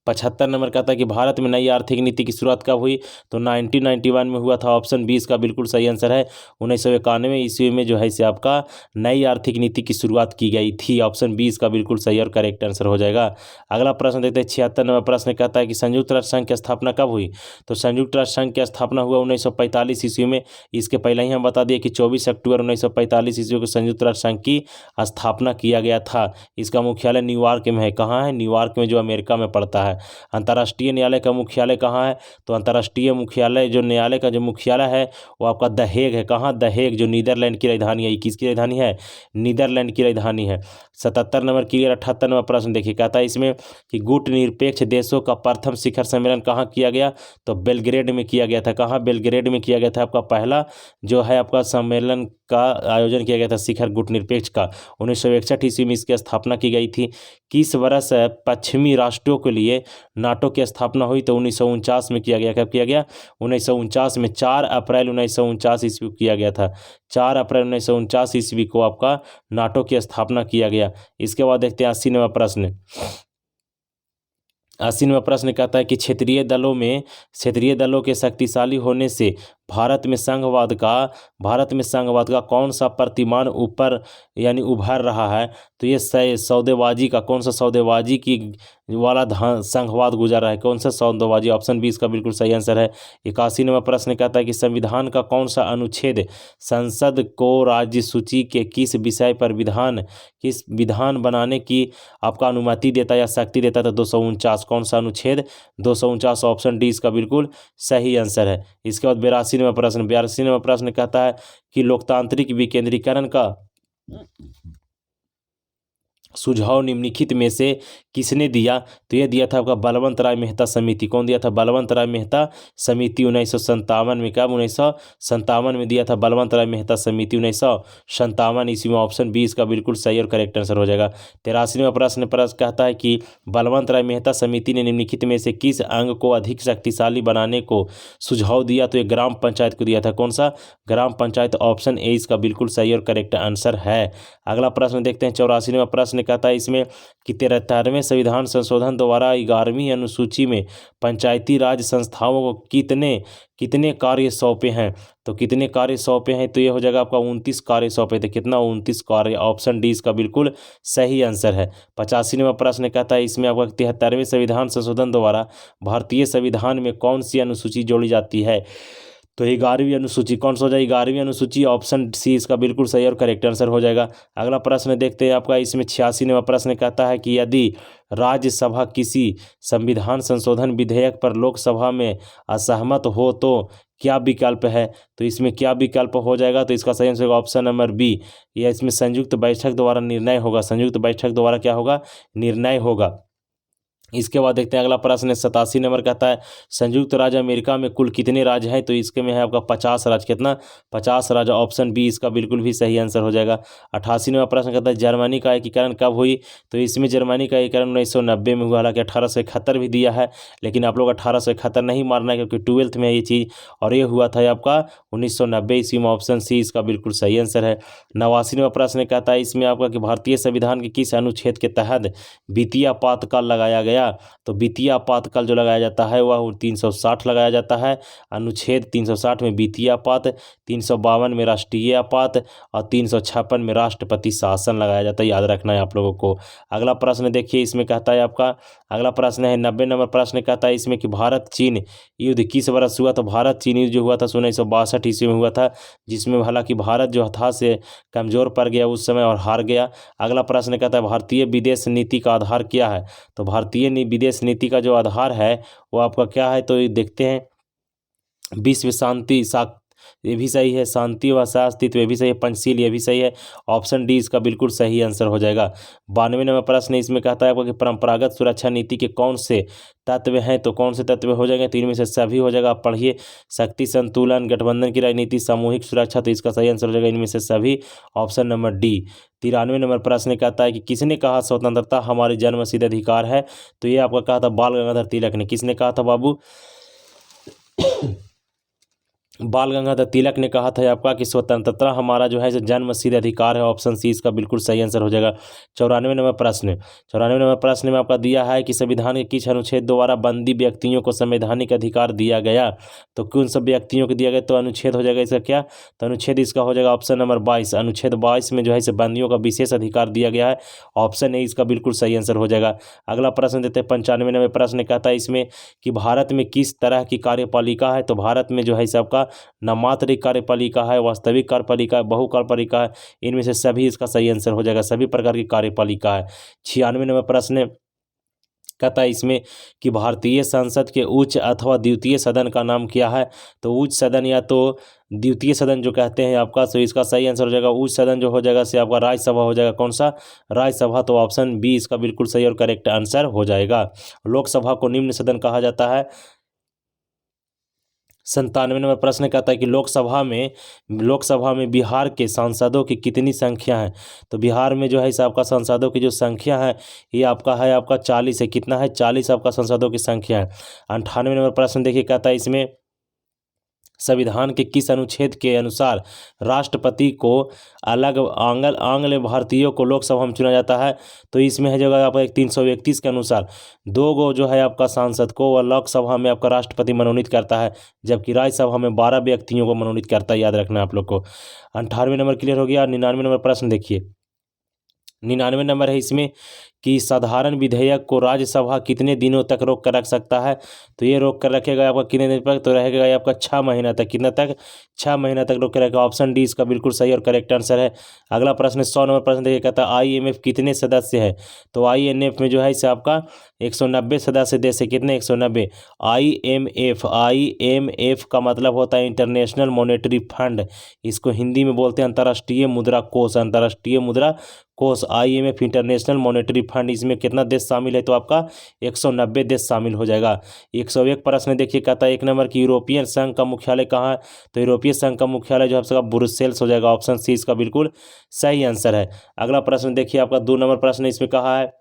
75 नंबर कहता है कि भारत में नई आर्थिक नीति की शुरुआत कब हुई। तो 1991 में हुआ था। ऑप्शन बी इसका बिल्कुल सही आंसर है। 1991 ईस्वी में जो है इसे आपका नई आर्थिक नीति की शुरुआत की गई थी। ऑप्शन बी इसका बिल्कुल सही और करेक्ट आंसर हो जाएगा। अगला प्रश्न देखते हैं 76 नंबर प्रश्न कहता है कि संयुक्त राष्ट्र संघ की स्थापना कब हुई। तो संयुक्त राष्ट्र संघ की स्थापना हुआ 1945 ईस्वी में। इसके पहले ही हम बता दिए कि 24 अक्टूबर 1945 ईस्वी को संयुक्त राष्ट्र संघ की स्थापना किया गया था। इसका मुख्यालय न्यूयॉर्क में है। कहाँ है? न्यूयॉर्क में, जो अमेरिका में पड़ता है। अंतर्राष्ट्रीय न्यायालय का मुख्यालय कहाँ है। तो अंतर्राष्ट्रीय मुख्यालय जो न्यायालय का जो मुख्यालय है वो आपका द हेग है। कहाँ? द हेग, जो नीदरलैंड की राजधानी है। किसकी राजधानी है? नीदरलैंड की राजधानी है। 77 नंबर क्लियर। 78 नंबर प्रश्न देखिए कहता है इसमें कि गुट निरपेक्ष देशों का प्रथम शिखर सम्मेलन कहाँ किया गया। तो बेलग्रेड में किया गया था। कहाँ? बेलग्रेड में किया गया था। आपका पहला जो है आपका सम्मेलन का आयोजन किया गया था शिखर गुट निरपेक्ष का। 1961 ईस्वी में इसकी स्थापना की गई थी। किस वर्ष पश्चिमी राष्ट्रों के लिए नाटो की स्थापना हुई। तो 1949 में किया गया। कब किया गया? 1949 में। 4 अप्रैल 1949 ईस्वी को किया गया था। 4 अप्रैल 1949 ईस्वी को आपका नाटो की स्थापना किया गया। इसके बाद देखते हैं 80 नंबर प्रश्न। 80 नंबर प्रश्न कहता है कि क्षेत्रीय दलों के शक्तिशाली होने से भारत में संघवाद का कौन सा प्रतिमान ऊपर यानी उभर रहा है। तो ये सौदेबाजी का, कौन सा सौदेबाजी की वाला संघवाद गुजर रहा है। कौन सा? सौदेबाजी। ऑप्शन बी इसका बिल्कुल सही आंसर है। 81 नंबर प्रश्न कहता है कि संविधान का कौन सा अनुच्छेद संसद को राज्य सूची के किस विधान बनाने की आपका अनुमति देता या शक्ति देता था। 249। कौन सा अनुच्छेद? 249। ऑप्शन डी इसका बिल्कुल सही आंसर है। इसके बाद 82 नंबर प्रश्न कहता है कि लोकतांत्रिक विकेंद्रीकरण का सुझाव निम्नलिखित में से किसने दिया। तो यह दिया था आपका बलवंत राय मेहता समिति। कौन दिया था? बलवंत राय मेहता समिति। 1957 में। कब? 1957 में दिया था बलवंत राय मेहता समिति। 1957 ईस्वी में। ऑप्शन बी इसका बिल्कुल सही और करेक्ट आंसर हो जाएगा। 83वां प्रश्न कहता है कि बलवंत राय मेहता समिति ने निम्नलिखित में से किस अंग को अधिक शक्तिशाली बनाने को सुझाव दिया। तो ये ग्राम पंचायत को दिया था। कौन सा? ग्राम पंचायत। ऑप्शन ए इसका बिल्कुल सही और करेक्ट आंसर है। अगला प्रश्न देखते हैं 84वां प्रश्न कहता है इसमें कि 73वें संविधान संशोधन द्वारा 11वीं अनुसूची में पंचायती राज संस्थाओं को कितने कार्य सौंपे हैं। तो कितने कार्य सौंपे हैं। तो ये हो जाएगा आपका 29 कार्य सौंपे थे। कितना? 29 कार्य। ऑप्शन डी इसका बिल्कुल सही आंसर है। 85वां प्रश्न कहता है इसमें आपका 73वें संविधान संशोधन द्वारा भारतीय संविधान में कौन सी अनुसूची जोड़ी जाती है। तो 11वीं अनुसूची। कौन सा हो जाएगी? 11वीं अनुसूची। ऑप्शन सी इसका बिल्कुल सही और करेक्ट आंसर हो जाएगा। अगला प्रश्न देखते हैं आपका इसमें 86वां प्रश्न कहता है कि यदि राज्यसभा किसी संविधान संशोधन विधेयक पर लोकसभा में असहमत हो तो क्या विकल्प है। तो इसमें क्या विकल्प हो जाएगा। तो इसका सही आंसर होगा ऑप्शन नंबर बी। यह इसमें संयुक्त बैठक द्वारा निर्णय होगा। संयुक्त बैठक द्वारा क्या होगा? निर्णय होगा। इसके बाद देखते हैं अगला प्रश्न 87 नंबर कहता है संयुक्त राज्य अमेरिका में कुल कितने राज्य हैं। तो इसके में है आपका 50 राज्य। कितना? 50 राज्य। ऑप्शन बी इसका बिल्कुल भी सही आंसर हो जाएगा। 88 नंबर प्रश्न कहता है जर्मनी का एकीकरण कब हुई। तो इसमें जर्मनी का एकीकरण 1990 में हुआ। हालांकि 1871 भी दिया है, लेकिन आप लोग 1871 नहीं मारना है क्योंकि 12th में ये चीज़, और ये हुआ था आपका 1990 ईस्वी में। ऑप्शन सी इसका बिल्कुल सही आंसर है। 89 नंबर प्रश्न कहता है इसमें आपका कि भारतीय संविधान के किस अनुच्छेद के तहत वित्तीय आपातकाल लगाया गया। तो वित्तीय आपातकाल जो लगाया जाता है वह 360 लगाया जाता है। अनुच्छेद 360 में वित्तीय आपात, 352 में राष्ट्रीय आपात और 356 में राष्ट्रपति शासन लगाया जाता है। याद रखना है आप लोगों को। अगला प्रश्न देखिए, इसमें कहता है आपका, अगला प्रश्न है 90 नंबर प्रश्न कहता है इसमें कि भारत चीन युद्ध किस वर्ष हुआ। तो भारत चीन युद्ध जो हुआ था 1962 ईस्वी में हुआ था, जिसमें हालांकि भारत जो था से कमज़ोर पड़ गया उस समय और हार गया। अगला प्रश्न कहता है भारतीय विदेश नीति का आधार क्या है। तो भारतीय विदेश नीति का जो आधार है वो आपका क्या है। तो ये देखते हैं, विश्व शांति, ये भी सही है। शांति व अस्तित्व, ये भी सही है। पंचशील, ये भी सही है। ऑप्शन डी इसका बिल्कुल सही आंसर हो जाएगा। 92 नंबर प्रश्न इसमें कहता है आपको कि परंपरागत सुरक्षा नीति के कौन से तत्व हैं। तो कौन से तत्व हो जाएंगे। तो इनमें से सभी हो जाएगा। आप पढ़िए, शक्ति संतुलन, गठबंधन की राजनीति, सामूहिक सुरक्षा। तो इसका सही आंसर हो जाएगा इनमें से सभी, ऑप्शन नंबर डी। 93 नंबर प्रश्न कहता है कि किसने कहा स्वतंत्रता हमारी जन्मसिद्ध अधिकार है। तो ये आपका कहा था बाल गंगाधर तिलक ने। किसने कहा था बाबू? बाल गंगाधर तिलक ने कहा था आपका कि स्वतंत्रता हमारा जो है जन्मसिद्ध अधिकार है। ऑप्शन सी इसका बिल्कुल सही आंसर हो जाएगा। 94 नंबर प्रश्न में आपका दिया है कि संविधान के किस अनुच्छेद द्वारा बंदी व्यक्तियों को संवैधानिक अधिकार दिया गया। तो कौन सब व्यक्तियों को दिया गया। तो अनुच्छेद हो जाएगा इसका क्या। तो अनुच्छेद इसका हो जाएगा ऑप्शन नंबर 22। अनुच्छेद 22 में जो है बंदियों का विशेष अधिकार दिया गया है। ऑप्शन ए इसका बिल्कुल सही आंसर हो जाएगा। अगला प्रश्न देते हैं 95 नंबर प्रश्न कहता है इसमें कि भारत में किस तरह की कार्यपालिका है। तो भारत में जो है आपका नामात्रिक कार्यपालिका है, वास्तविक कार्यपालिका है, बहु कार्यपालिका है। इनमें से सभी इसका सही आंसर हो जाएगा। सभी प्रकार की कार्यपालिका है। 96 नंबर प्रश्न कहता है इसमें कि भारतीय संसद के उच्च अथवा द्वितीय सदन का नाम क्या है। तो उच्च सदन या तो द्वितीय सदन जो कहते हैं आपका, तो इसका सही आंसर हो जाएगा उच्च सदन जो हो जाएगा से आपका राज्यसभा हो जाएगा। कौन सा? राज्यसभा। तो ऑप्शन बी इसका बिल्कुल सही और करेक्ट आंसर हो जाएगा। लोकसभा को निम्न सदन कहा जाता है। 97 नंबर प्रश्न कहता है कि लोकसभा में बिहार के सांसदों की कितनी संख्या है। तो बिहार में जो है इस आपका सांसदों की जो संख्या है ये आपका 40 है। कितना है? 40 आपका सांसदों की संख्या है। 98 नंबर प्रश्न देखिए कहता है इसमें संविधान के किस अनुच्छेद के अनुसार राष्ट्रपति को अलग आंग्ल भारतीयों को लोकसभा में चुना जाता है। तो इसमें है जगह आपका 331 के अनुसार 2 गो जो है आपका सांसद को वह लोकसभा में आपका राष्ट्रपति मनोनीत करता है, जबकि राज्यसभा में 12 व्यक्तियों को मनोनीत करता है। याद रखना आप लोग को। 98 नंबर क्लियर हो गया। 99 नंबर प्रश्न देखिए, 99 नंबर है इसमें कि साधारण विधेयक को राज्यसभा कितने दिनों तक रोक कर रख सकता है। तो ये रोक कर रखेगा आपका कितने दिन तक। तो रहेगा ये आपका 6 महीना तक। कितना तक? 6 महीना तक रोक कर रखेगा। ऑप्शन डी इसका बिल्कुल सही और करेक्ट आंसर है। अगला प्रश्न 100 नंबर प्रश्न देखिए कहता है IMF कितने सदस्य है। तो IMF में जो है इसे आपका 190 सदस्य देश है। कितने? 190। IMF का मतलब होता है इंटरनेशनल मॉनेटरी फंड। इसको हिंदी में बोलते हैं अंतर्राष्ट्रीय मुद्रा कोष। अंतर्राष्ट्रीय मुद्रा कोष IMF इंटरनेशनल मॉनेटरी फंड। इसमें कितना देश शामिल है। तो आपका 190 देश शामिल हो जाएगा। 101 प्रश्न देखिए कहता है 1 नंबर की यूरोपियन संघ का मुख्यालय कहाँ है। तो यूरोपीय संघ का मुख्यालय जो आपका ब्रुसेल्स हो जाएगा। ऑप्शन सी इसका बिल्कुल सही आंसर है। अगला प्रश्न देखिए आपका 2 नंबर प्रश्न इसमें कहा है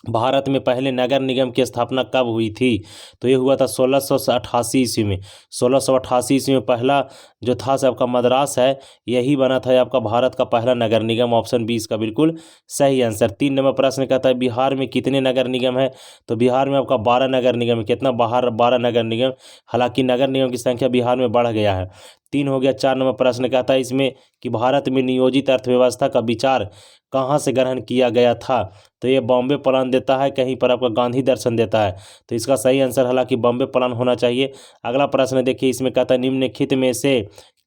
भारत में पहले नगर निगम की स्थापना कब हुई थी। तो ये हुआ था 1688 ईस्वी में। 1688 ईस्वी में पहला जो था आपका मद्रास है, यही बना था आपका भारत का पहला नगर निगम। ऑप्शन बी इसका बिल्कुल सही आंसर। 3 नंबर प्रश्न कहता है बिहार में कितने नगर निगम है। तो बिहार में आपका 12 नगर निगम है। कितना? 12 नगर निगम। हालांकि नगर निगम की संख्या बिहार में बढ़ गया है। 3 हो गया। 4 नंबर प्रश्न कहता है इसमें कि भारत में नियोजित अर्थव्यवस्था का विचार कहाँ से ग्रहण किया गया था। तो ये बॉम्बे प्लान देता है, कहीं पर आपका गांधी दर्शन देता है। तो इसका सही आंसर हालांकि बॉम्बे प्लान होना चाहिए। अगला प्रश्न देखिए इसमें कहता है निम्नलिखित में से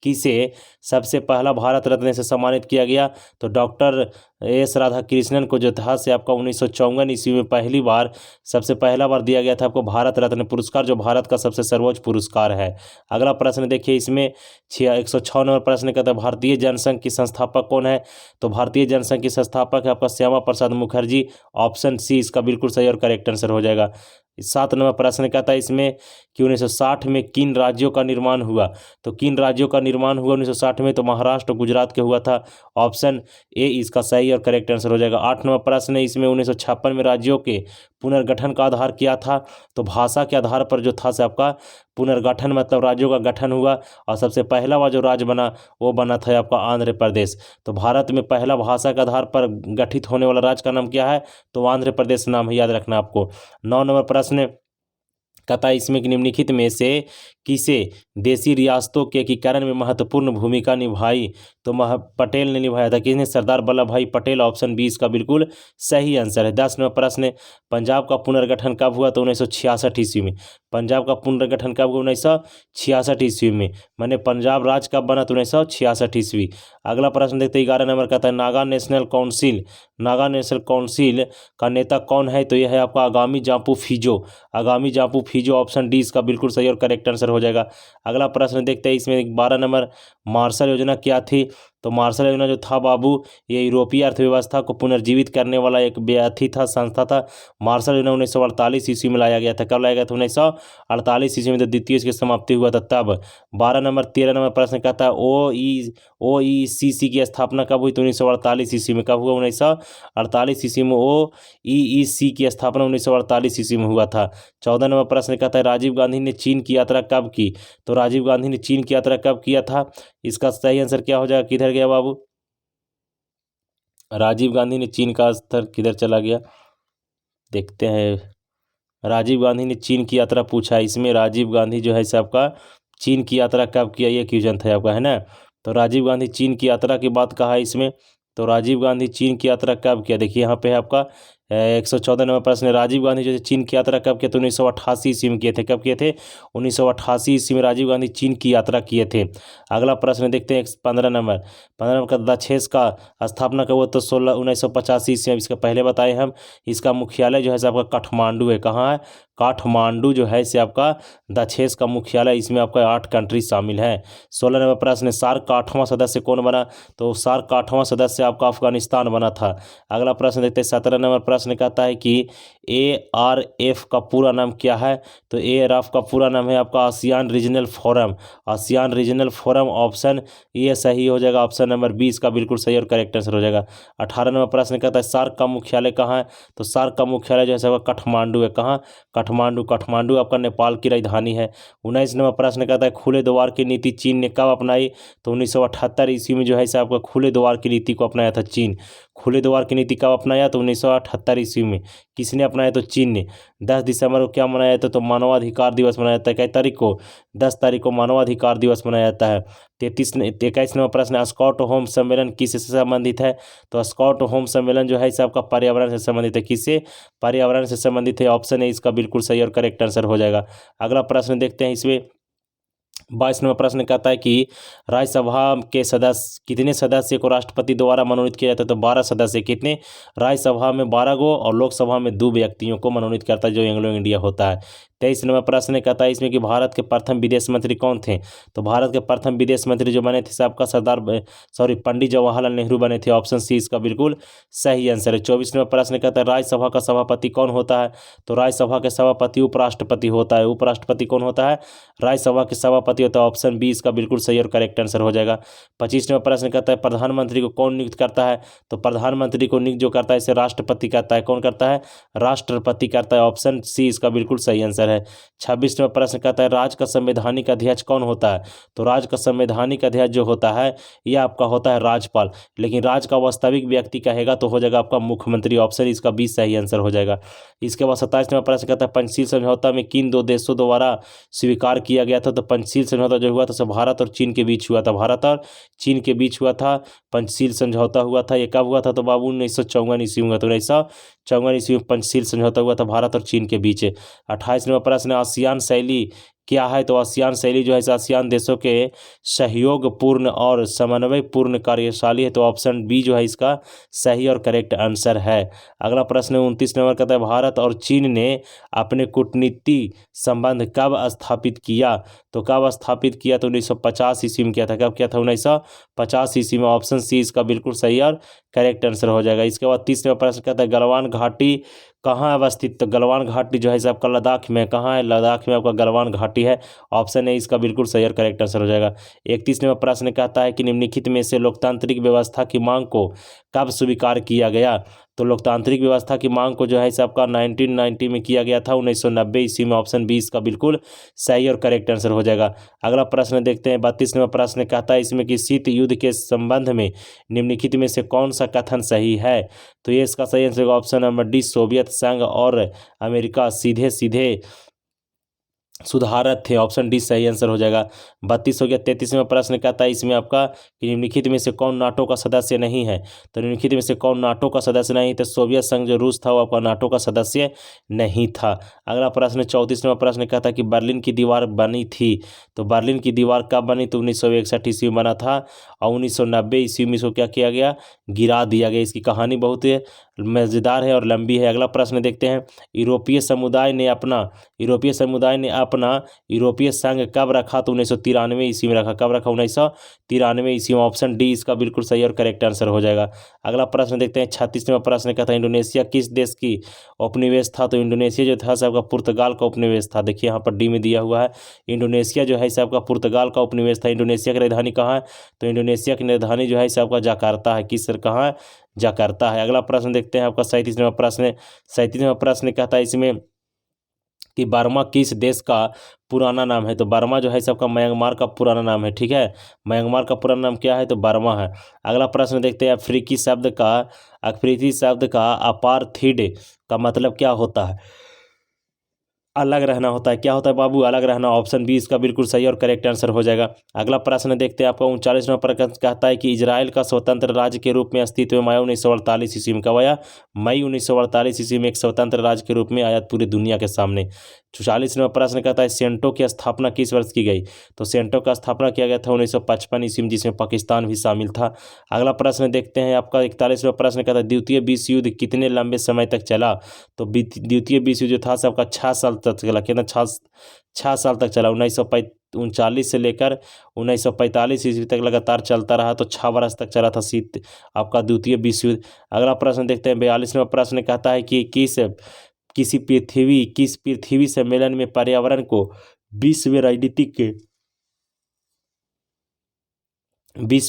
किसे सबसे पहला भारत रत्न से सम्मानित किया गया? तो डॉक्टर एस राधाकृष्णन को जो था से आपका 1954 ईस्वी में पहली बार सबसे पहला बार दिया गया था आपको भारत रत्न पुरस्कार, जो भारत का सबसे सर्वोच्च पुरस्कार है। अगला प्रश्न देखिए, इसमें 106 नंबर प्रश्न कहता है भारतीय जनसंघ की संस्थापक कौन है? तो भारतीय जनसंघ की संस्थापक है आपका श्यामा प्रसाद मुखर्जी। ऑप्शन सी इसका बिल्कुल सही और करेक्ट आंसर हो जाएगा। 7 नंबर प्रश्न कहता है इसमें कि 1960 में किन राज्यों का निर्माण हुआ? तो किन राज्यों का निर्माण हुआ 1960 में? तो महाराष्ट्र और गुजरात के हुआ था। ऑप्शन ए इसका सही और करेक्ट आंसर हो जाएगा। 8 नंबर प्रश्न है इसमें 1956 में राज्यों के पुनर्गठन का आधार क्या था? तो भाषा के आधार पर जो था से आपका पुनर्गठन मतलब राज्यों का गठन हुआ, और सबसे पहला वह जो राज्य बना वो बना था आपका आंध्र प्रदेश। तो भारत में पहला भाषा के आधार पर गठित होने वाला राज्य का नाम क्या है? तो आंध्र प्रदेश नाम है, याद रखना आपको। 9 नंबर प्रश्न कहता है इसमें कि निम्नलिखित में से किसे देशी रियासतों के एकीकरण में महत्वपूर्ण भूमिका निभाई? तो पटेल ने निभाया था। किसने? सरदार वल्लभ भाई पटेल। ऑप्शन बी इसका बिल्कुल सही आंसर है। 10 नंबर प्रश्न, पंजाब का पुनर्गठन कब हुआ? तो 1966 ईस्वी में। पंजाब का पुनर्गठन कब हुआ? 1966 ईस्वी में। मैंने पंजाब राज्य कब बना? तो 1966 ईस्वी। अगला प्रश्न देखते हैं 11 नंबर कहता है नागा नेशनल काउंसिल का नेता कौन है? तो यह है आपका आगामी जापू फिजो। ऑप्शन डी इसका बिल्कुल सही और करेक्ट आंसर हो जाएगा। अगला प्रश्न देखते हैं इसमें 12 नंबर, मार्शल योजना क्या थी? तो मार्शल योजना जो था बाबू, ये यूरोपीय अर्थव्यवस्था को पुनर्जीवित करने वाला एक व्यथी था, संस्था था। मार्शल योजना 1948 ईस्वी में लाया गया था। कब लाया गया था? 1948 ईस्वी में, तो द्वितीय इसकी समाप्ति हुआ था तब। 13 नंबर प्रश्न कहता है OECC की स्थापना कब हुई? तो 1948 ईस्वी में। कब हुआ? 1948 ईस्वी में OEC की स्थापना 1948 ईस्वी में हुआ था। 14 नंबर प्रश्न कहता है राजीव गांधी ने चीन की यात्रा कब की? तो राजीव गांधी ने चीन की यात्रा कब किया था? इसका सही आंसर क्या हो जाएगा? किधर गया बाबू? राजीव गांधी ने चीन का स्तर किधर चला गया? देखते हैं। राजीव गांधी ने चीन की यात्रा पूछा, इसमें राजीव गांधी जो है आपका चीन की यात्रा कब किया, ये क्वेश्चन था आपका, है ना। तो राजीव गांधी चीन की यात्रा की बात कहा है इसमें। तो राजीव गांधी चीन की यात्रा कब किया? देखिए यहाँ पे है आपका 114 नंबर प्रश्न, राजीव गांधी जो चीन की यात्रा कब किए? तो 1988 ईस्वी में किए थे। कब किए थे? 1988 ईस्वी में राजीव गांधी चीन की यात्रा किए थे। अगला प्रश्न देखते हैं 15 नंबर का दक्षेस का स्थापना कब हुआ? तो 1985 ईस्वी में। इसका पहले बताए हम। इसका मुख्यालय जो है आपका काठमांडू है। कहाँ है? काठमांडू जो है से आपका दक्षेस का मुख्यालय। इसमें आपका 8 कंट्री शामिल है। 16 नंबर प्रश्न, सार्क का 8वां सदस्य कौन बना? तो सार्क का 8वां सदस्य आपका अफगानिस्तान बना था। अगला प्रश्न देखते हैं 17 नंबर प्रश्न कहता है कि ARF का पूरा नाम क्या है? तो ARF का पूरा नाम है आपका आसियान रीजनल फोरम। ऑप्शन ये सही हो जाएगा। ऑप्शन नंबर 20 का बिल्कुल सही और करेक्ट आंसर हो जाएगा। 18 नंबर प्रश्न कहता है सार्क का मुख्यालय कहाँ है? तो सार्क का मुख्यालय जो है आपका काठमांडू है। कहाँ? काठमांडू आपका नेपाल की राजधानी है। 19 नंबर प्रश्न कहता है खुले द्वार की नीति चीन ने कब अपनाई? तो 1978 ईस्वी में जो है आपका खुले द्वार की नीति को अपनाया था चीन। खुले द्वार की नीति कब अपनाया? तो 1978 ईस्वी में। किसने अपनाया? तो चीन ने। 10 दिसंबर को क्या मनाया जाता है? तो मानवाधिकार दिवस मनाया जाता है। किस तारीख को? 10 तारीख को मानवाधिकार दिवस मनाया जाता है। 21 नंबर प्रश्न, स्कॉट होम सम्मेलन किससे संबंधित है? तो स्कॉट होम सम्मेलन जो है इसे आपका पर्यावरण से संबंधित है। किससे? पर्यावरण से संबंधित है। ऑप्शन है इसका बिल्कुल सही और करेक्ट आंसर हो जाएगा। अगला प्रश्न देखते हैं इसमें 22 नंबर प्रश्न कहता है कि राज्यसभा के सदस्य कितने सदस्य को राष्ट्रपति द्वारा मनोनीत किया जाता है? तो 12 सदस्य। कितने? राज्यसभा में 12 गो और लोकसभा में 2 व्यक्तियों को मनोनीत करता है, जो एंग्लो इंडिया होता है। 23 नंबर प्रश्न कहता है इसमें कि भारत के प्रथम विदेश मंत्री कौन थे? तो भारत के प्रथम विदेश मंत्री जो बने थे आपका पंडित जवाहरलाल नेहरू बने थे। ऑप्शन सी इसका बिल्कुल सही आंसर है। 24 नंबर प्रश्न कहता है राज्यसभा का सभापति कौन होता है? तो राज्यसभा के सभापति उपराष्ट्रपति होता है। उपराष्ट्रपति कौन होता है? राज्यसभा के सभापति होता है। ऑप्शन बी इसका बिल्कुल सही और करेक्ट आंसर हो जाएगा। 25 नंबर प्रश्न कहता है प्रधानमंत्री को कौन नियुक्त करता है? तो प्रधानमंत्री को नियुक्त जो करता है इसे राष्ट्रपति करता है। कौन करता है? राष्ट्रपति करता है। ऑप्शन सी इसका बिल्कुल सही आंसर है। 26 नंबर प्रश्न कहता है राज्य का संवैधानिक अध्यक्ष कौन होता है? तो राज्य का संवैधानिक अध्यक्ष जो होता है यह आपका होता है राज्यपाल, लेकिन राज्य का वास्तविक व्यक्ति कहेगा तो हो जाएगा आपका मुख्यमंत्री। ऑप्शन इसका 20 सही आंसर हो जाएगा। इसके बाद 27 नंबर प्रश्न कहता है पंचशील समझौता में किन 2 देशों द्वारा स्वीकार किया गया था? तो पंचशील समझौता जो हुआ था भारत और चीन के बीच हुआ था। भारत और चीन के बीच हुआ था पंचशील समझौता हुआ था। ये कब हुआ था? तो बाबू 1954 ईस्वी में हुआ था। 1954 ईस्वी में पंचशील समझौता हुआ था भारत और चीन के बीच। 28 नंबर प्रश्न आसियान शैली क्या है, तो आसियान शैली जो है आसियान देशों के सहयोगपूर्ण और समन्वयपूर्ण कार्यशैली है। तो ऑप्शन बी जो है इसका सही और करेक्ट आंसर है। अगला प्रश्न 29 नंबर का था, भारत और चीन ने अपने कूटनीति संबंध कब स्थापित किया? तो कब स्थापित किया? तो 1950 ईस्वी में किया था। कब किया था? 1950 ईस्वी में। ऑप्शन सी इसका बिल्कुल सही और करेक्ट आंसर हो जाएगा। इसके बाद 30वां प्रश्न कहता है, गलवान घाटी कहाँ अवस्थित? तो गलवान घाटी जो है आपका लद्दाख में। कहाँ है? लद्दाख में आपका गलवान घाटी है। ऑप्शन ए इसका बिल्कुल सही और करेक्ट आंसर हो जाएगा। 31वां प्रश्न कहता है कि निम्नलिखित में से लोकतांत्रिक व्यवस्था की मांग को कब स्वीकार किया गया? तो लोकतांत्रिक व्यवस्था की मांग को जो है आपका 1990 में किया गया था, 1990 ईस्वी में। ऑप्शन बी इसका बिल्कुल सही और करेक्ट आंसर हो जाएगा। अगला प्रश्न देखते हैं 32वां प्रश्न कहता है इसमें कि शीत युद्ध के संबंध में निम्नलिखित में से कौन सा कथन सही है? तो ये इसका सही answer option number D, Soviet संघ और अमेरिका सीधे सीधे सुधारक थे। ऑप्शन डी सही आंसर हो जाएगा। 32 हो गया। 33वां प्रश्न कहता है इसमें आपका कि निम्नलिखित में से कौन नाटो का सदस्य नहीं है? तो निम्नलिखित में से कौन नाटो का सदस्य नहीं? तो सोवियत संघ जो रूस था वो आपका नाटो का सदस्य नहीं था। अगला प्रश्न 34वां प्रश्न कहता है कि बर्लिन की दीवार बनी थी। तो बर्लिन की दीवार कब बनी? तो 1961 ईस्वी में बना था और 1990 ईस्वी में इसको क्या किया गया? गिरा दिया गया। इसकी कहानी बहुत मज़ेदार है और लंबी है। अगला प्रश्न देखते हैं, यूरोपीय समुदाय ने अपना यूरोपीय संघ कब रखा? तो 1993 ईस्वी में रखा। कब रखा? 1993 ईस्वी में। ऑप्शन डी इसका बिल्कुल सही और करेक्ट आंसर हो जाएगा। अगला प्रश्न देखते हैं 36वां प्रश्न कहता है इंडोनेशिया किस देश की उपनिवेश था? तो इंडोनेशिया जो था सबका पुर्तगाल का उपनिवेश था। देखिए यहाँ पर डी में दिया हुआ है। इंडोनेशिया जो है सबका पुर्तगाल का उपनिवेश था। इंडोनेशिया की राजधानी कहाँ है? तो इंडोनेशिया की राजधानी जो है सबका जकार्ता है। किस सर कहाँ है? जकार्ता है। अगला प्रश्न देखते हैं आपका 37वां प्रश्न कहता है इसमें कि बर्मा किस देश का पुराना नाम है? तो बर्मा जो है सबका म्यांमार का पुराना नाम है। ठीक है, म्यांमार का पुराना नाम क्या है? तो बर्मा है। अगला प्रश्न देखते हैं, अफ्रीकी शब्द का अपार्थीड का मतलब क्या होता है? अलग रहना होता है। क्या होता है बाबू? अलग रहना। ऑप्शन बी इसका बिल्कुल सही और करेक्ट आंसर हो जाएगा। अगला प्रश्न देखते हैं आपका 39वां प्रश्न कहता है कि इजराइल का स्वतंत्र राज्य के रूप में अस्तित्व में आया 1948 ईस्वी में। कब आया? मई 1948 ईस्वी में एक स्वतंत्र राज्य के रूप में आया पूरी दुनिया के सामने। 44वां प्रश्न कहता है सेंटो की स्थापना किस वर्ष की गई? तो सेंटो का स्थापना किया गया था 1955 ईस्वी में, जिसमें पाकिस्तान भी शामिल था। अगला प्रश्न देखते हैं आपका 41वां प्रश्न कहता है द्वितीय विश्व युद्ध कितने लंबे समय तक चला? तो द्वितीय विश्व युद्ध जो था सबका 6 साल तक चला। कितना? 6 साल तक चला। 1939 से लेकर 1945 ईस्वी तक लगातार चलता रहा। तो 6 वर्ष तक चला था शीत आपका द्वितीय विश्व युद्ध। अगला प्रश्न देखते हैं 42वां प्रश्न कहता है कि किस पृथ्वी सम्मेलन में पर्यावरण को विश्व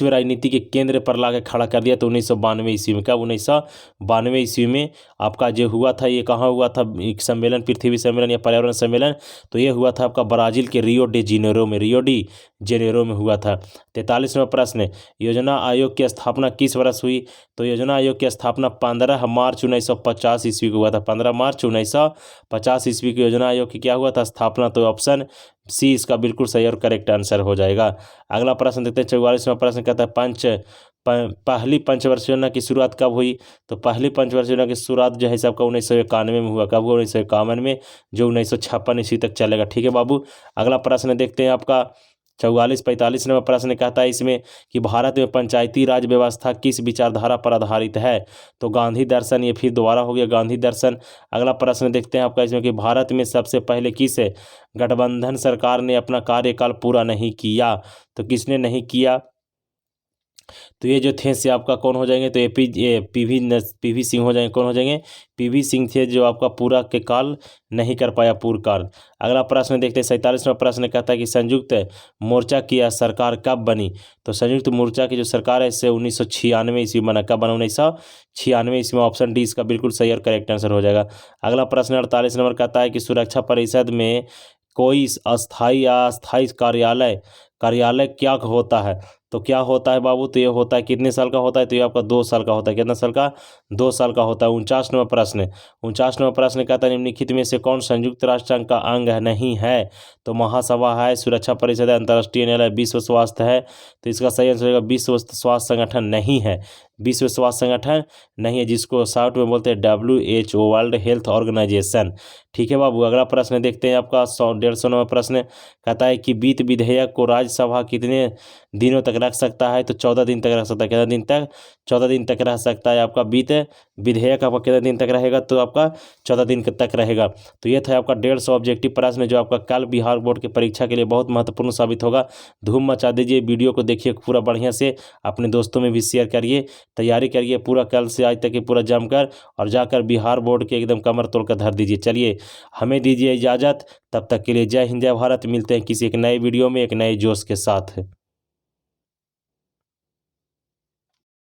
राजनीति के केंद्र पर लाकर खड़ा कर दिया? तो 1992 ईस्वी में। कब? 1992 ईस्वी में आपका जो हुआ था, ये कहाँ हुआ था एक सम्मेलन, पृथ्वी सम्मेलन या पर्यावरण सम्मेलन? तो ये हुआ था आपका ब्राजील के रियो डी जेनेरो में हुआ था। 43वां प्रश्न, योजना आयोग की स्थापना किस वर्ष हुई? तो योजना आयोग की स्थापना 15 मार्च 1950 ईस्वी को हुआ था। 15 मार्च 1950 ईस्वी की योजना आयोग की क्या हुआ था? स्थापना। तो ऑप्शन सी इसका बिल्कुल सही और करेक्ट आंसर हो जाएगा। अगला प्रश्न देखते हैं 44वां प्रश्न कहता है पहली पंचवर्षीय योजना की शुरुआत कब हुई? तो पहली पंचवर्षीय योजना की शुरुआत जो है सबका 1991 में हुआ। कब हुआ? 1951 में, जो 1956 ईस्वी तक चलेगा। ठीक है बाबू। अगला प्रश्न देखते हैं आपका 45वां प्रश्न कहता है इसमें कि भारत में पंचायती राज व्यवस्था किस विचारधारा पर आधारित है? तो गांधी दर्शन। ये फिर दोबारा हो गया गांधी दर्शन। अगला प्रश्न देखते हैं आपका इसमें कि भारत में सबसे पहले किस गठबंधन सरकार ने अपना कार्यकाल पूरा नहीं किया? तो किसने नहीं किया? तो ये जो थे से आपका कौन हो जाएंगे? तो पीवी सिंह हो जाएंगे। कौन हो जाएंगे? पीवी सिंह थे, जो आपका पूरा के काल नहीं कर पाया पूर्ण काल। अगला प्रश्न देखते हैं 47वां प्रश्न कहता है कि संयुक्त मोर्चा की सरकार कब बनी? तो संयुक्त मोर्चा की जो सरकार है इससे 1996 ईस्वी बना। कब बना? 1996 ईस्वी में। ऑप्शन डी इसका बिल्कुल सही और करेक्ट आंसर हो जाएगा। अगला प्रश्न 48 नंबर कहता है कि सुरक्षा परिषद में कोई अस्थायी या अस्थायी कार्यालय क्या होता है? तो क्या होता है बाबू, तो ये होता है कितने साल का होता है, तो ये आपका 2 साल का होता है। कितना साल का, 2 साल का होता है। 49वां प्रश्न, 49वां प्रश्न कहता है निम्नलिखित में से कौन संयुक्त राष्ट्र संघ का अंग नहीं है, तो महासभा है, सुरक्षा परिषद है, अंतर्राष्ट्रीय न्यायालय, विश्व स्वास्थ्य है। तो इसका सही आंसर होगा विश्व स्वास्थ्य संगठन नहीं है, विश्व स्वास्थ्य संगठन नहीं है, जिसको शॉर्ट में बोलते हैं WHO, वर्ल्ड हेल्थ ऑर्गेनाइजेशन। ठीक है बाबू, अगला प्रश्न देखते हैं आपका 150वां प्रश्न कहता है कि वित्त विधेयक को राज्यसभा कितने दिनों तक रख सकता है, तो 14 दिन तक रख सकता है। कितना दिन तक, 14 दिन तक रह सकता है। आपका वित्त विधेयक आपका कितने दिन तक रहेगा, तो आपका 14 दिन तक रहेगा। तो ये था आपका 150 ऑब्जेक्टिव प्रश्न जो आपका कल बिहार बोर्ड की परीक्षा के लिए बहुत महत्वपूर्ण साबित होगा। धूम मचा दीजिए, वीडियो को देखिए पूरा बढ़िया से, अपने दोस्तों में भी शेयर करिए, तैयारी करिए पूरा कल से आज तक की पूरा जमकर, और जाकर बिहार बोर्ड के एकदम कमर तोड़ कर धर दीजिए। चलिए हमें दीजिए इजाज़त, तब तक के लिए जय हिंद जय भारत। मिलते हैं किसी एक नए वीडियो में एक नए जोश के साथ।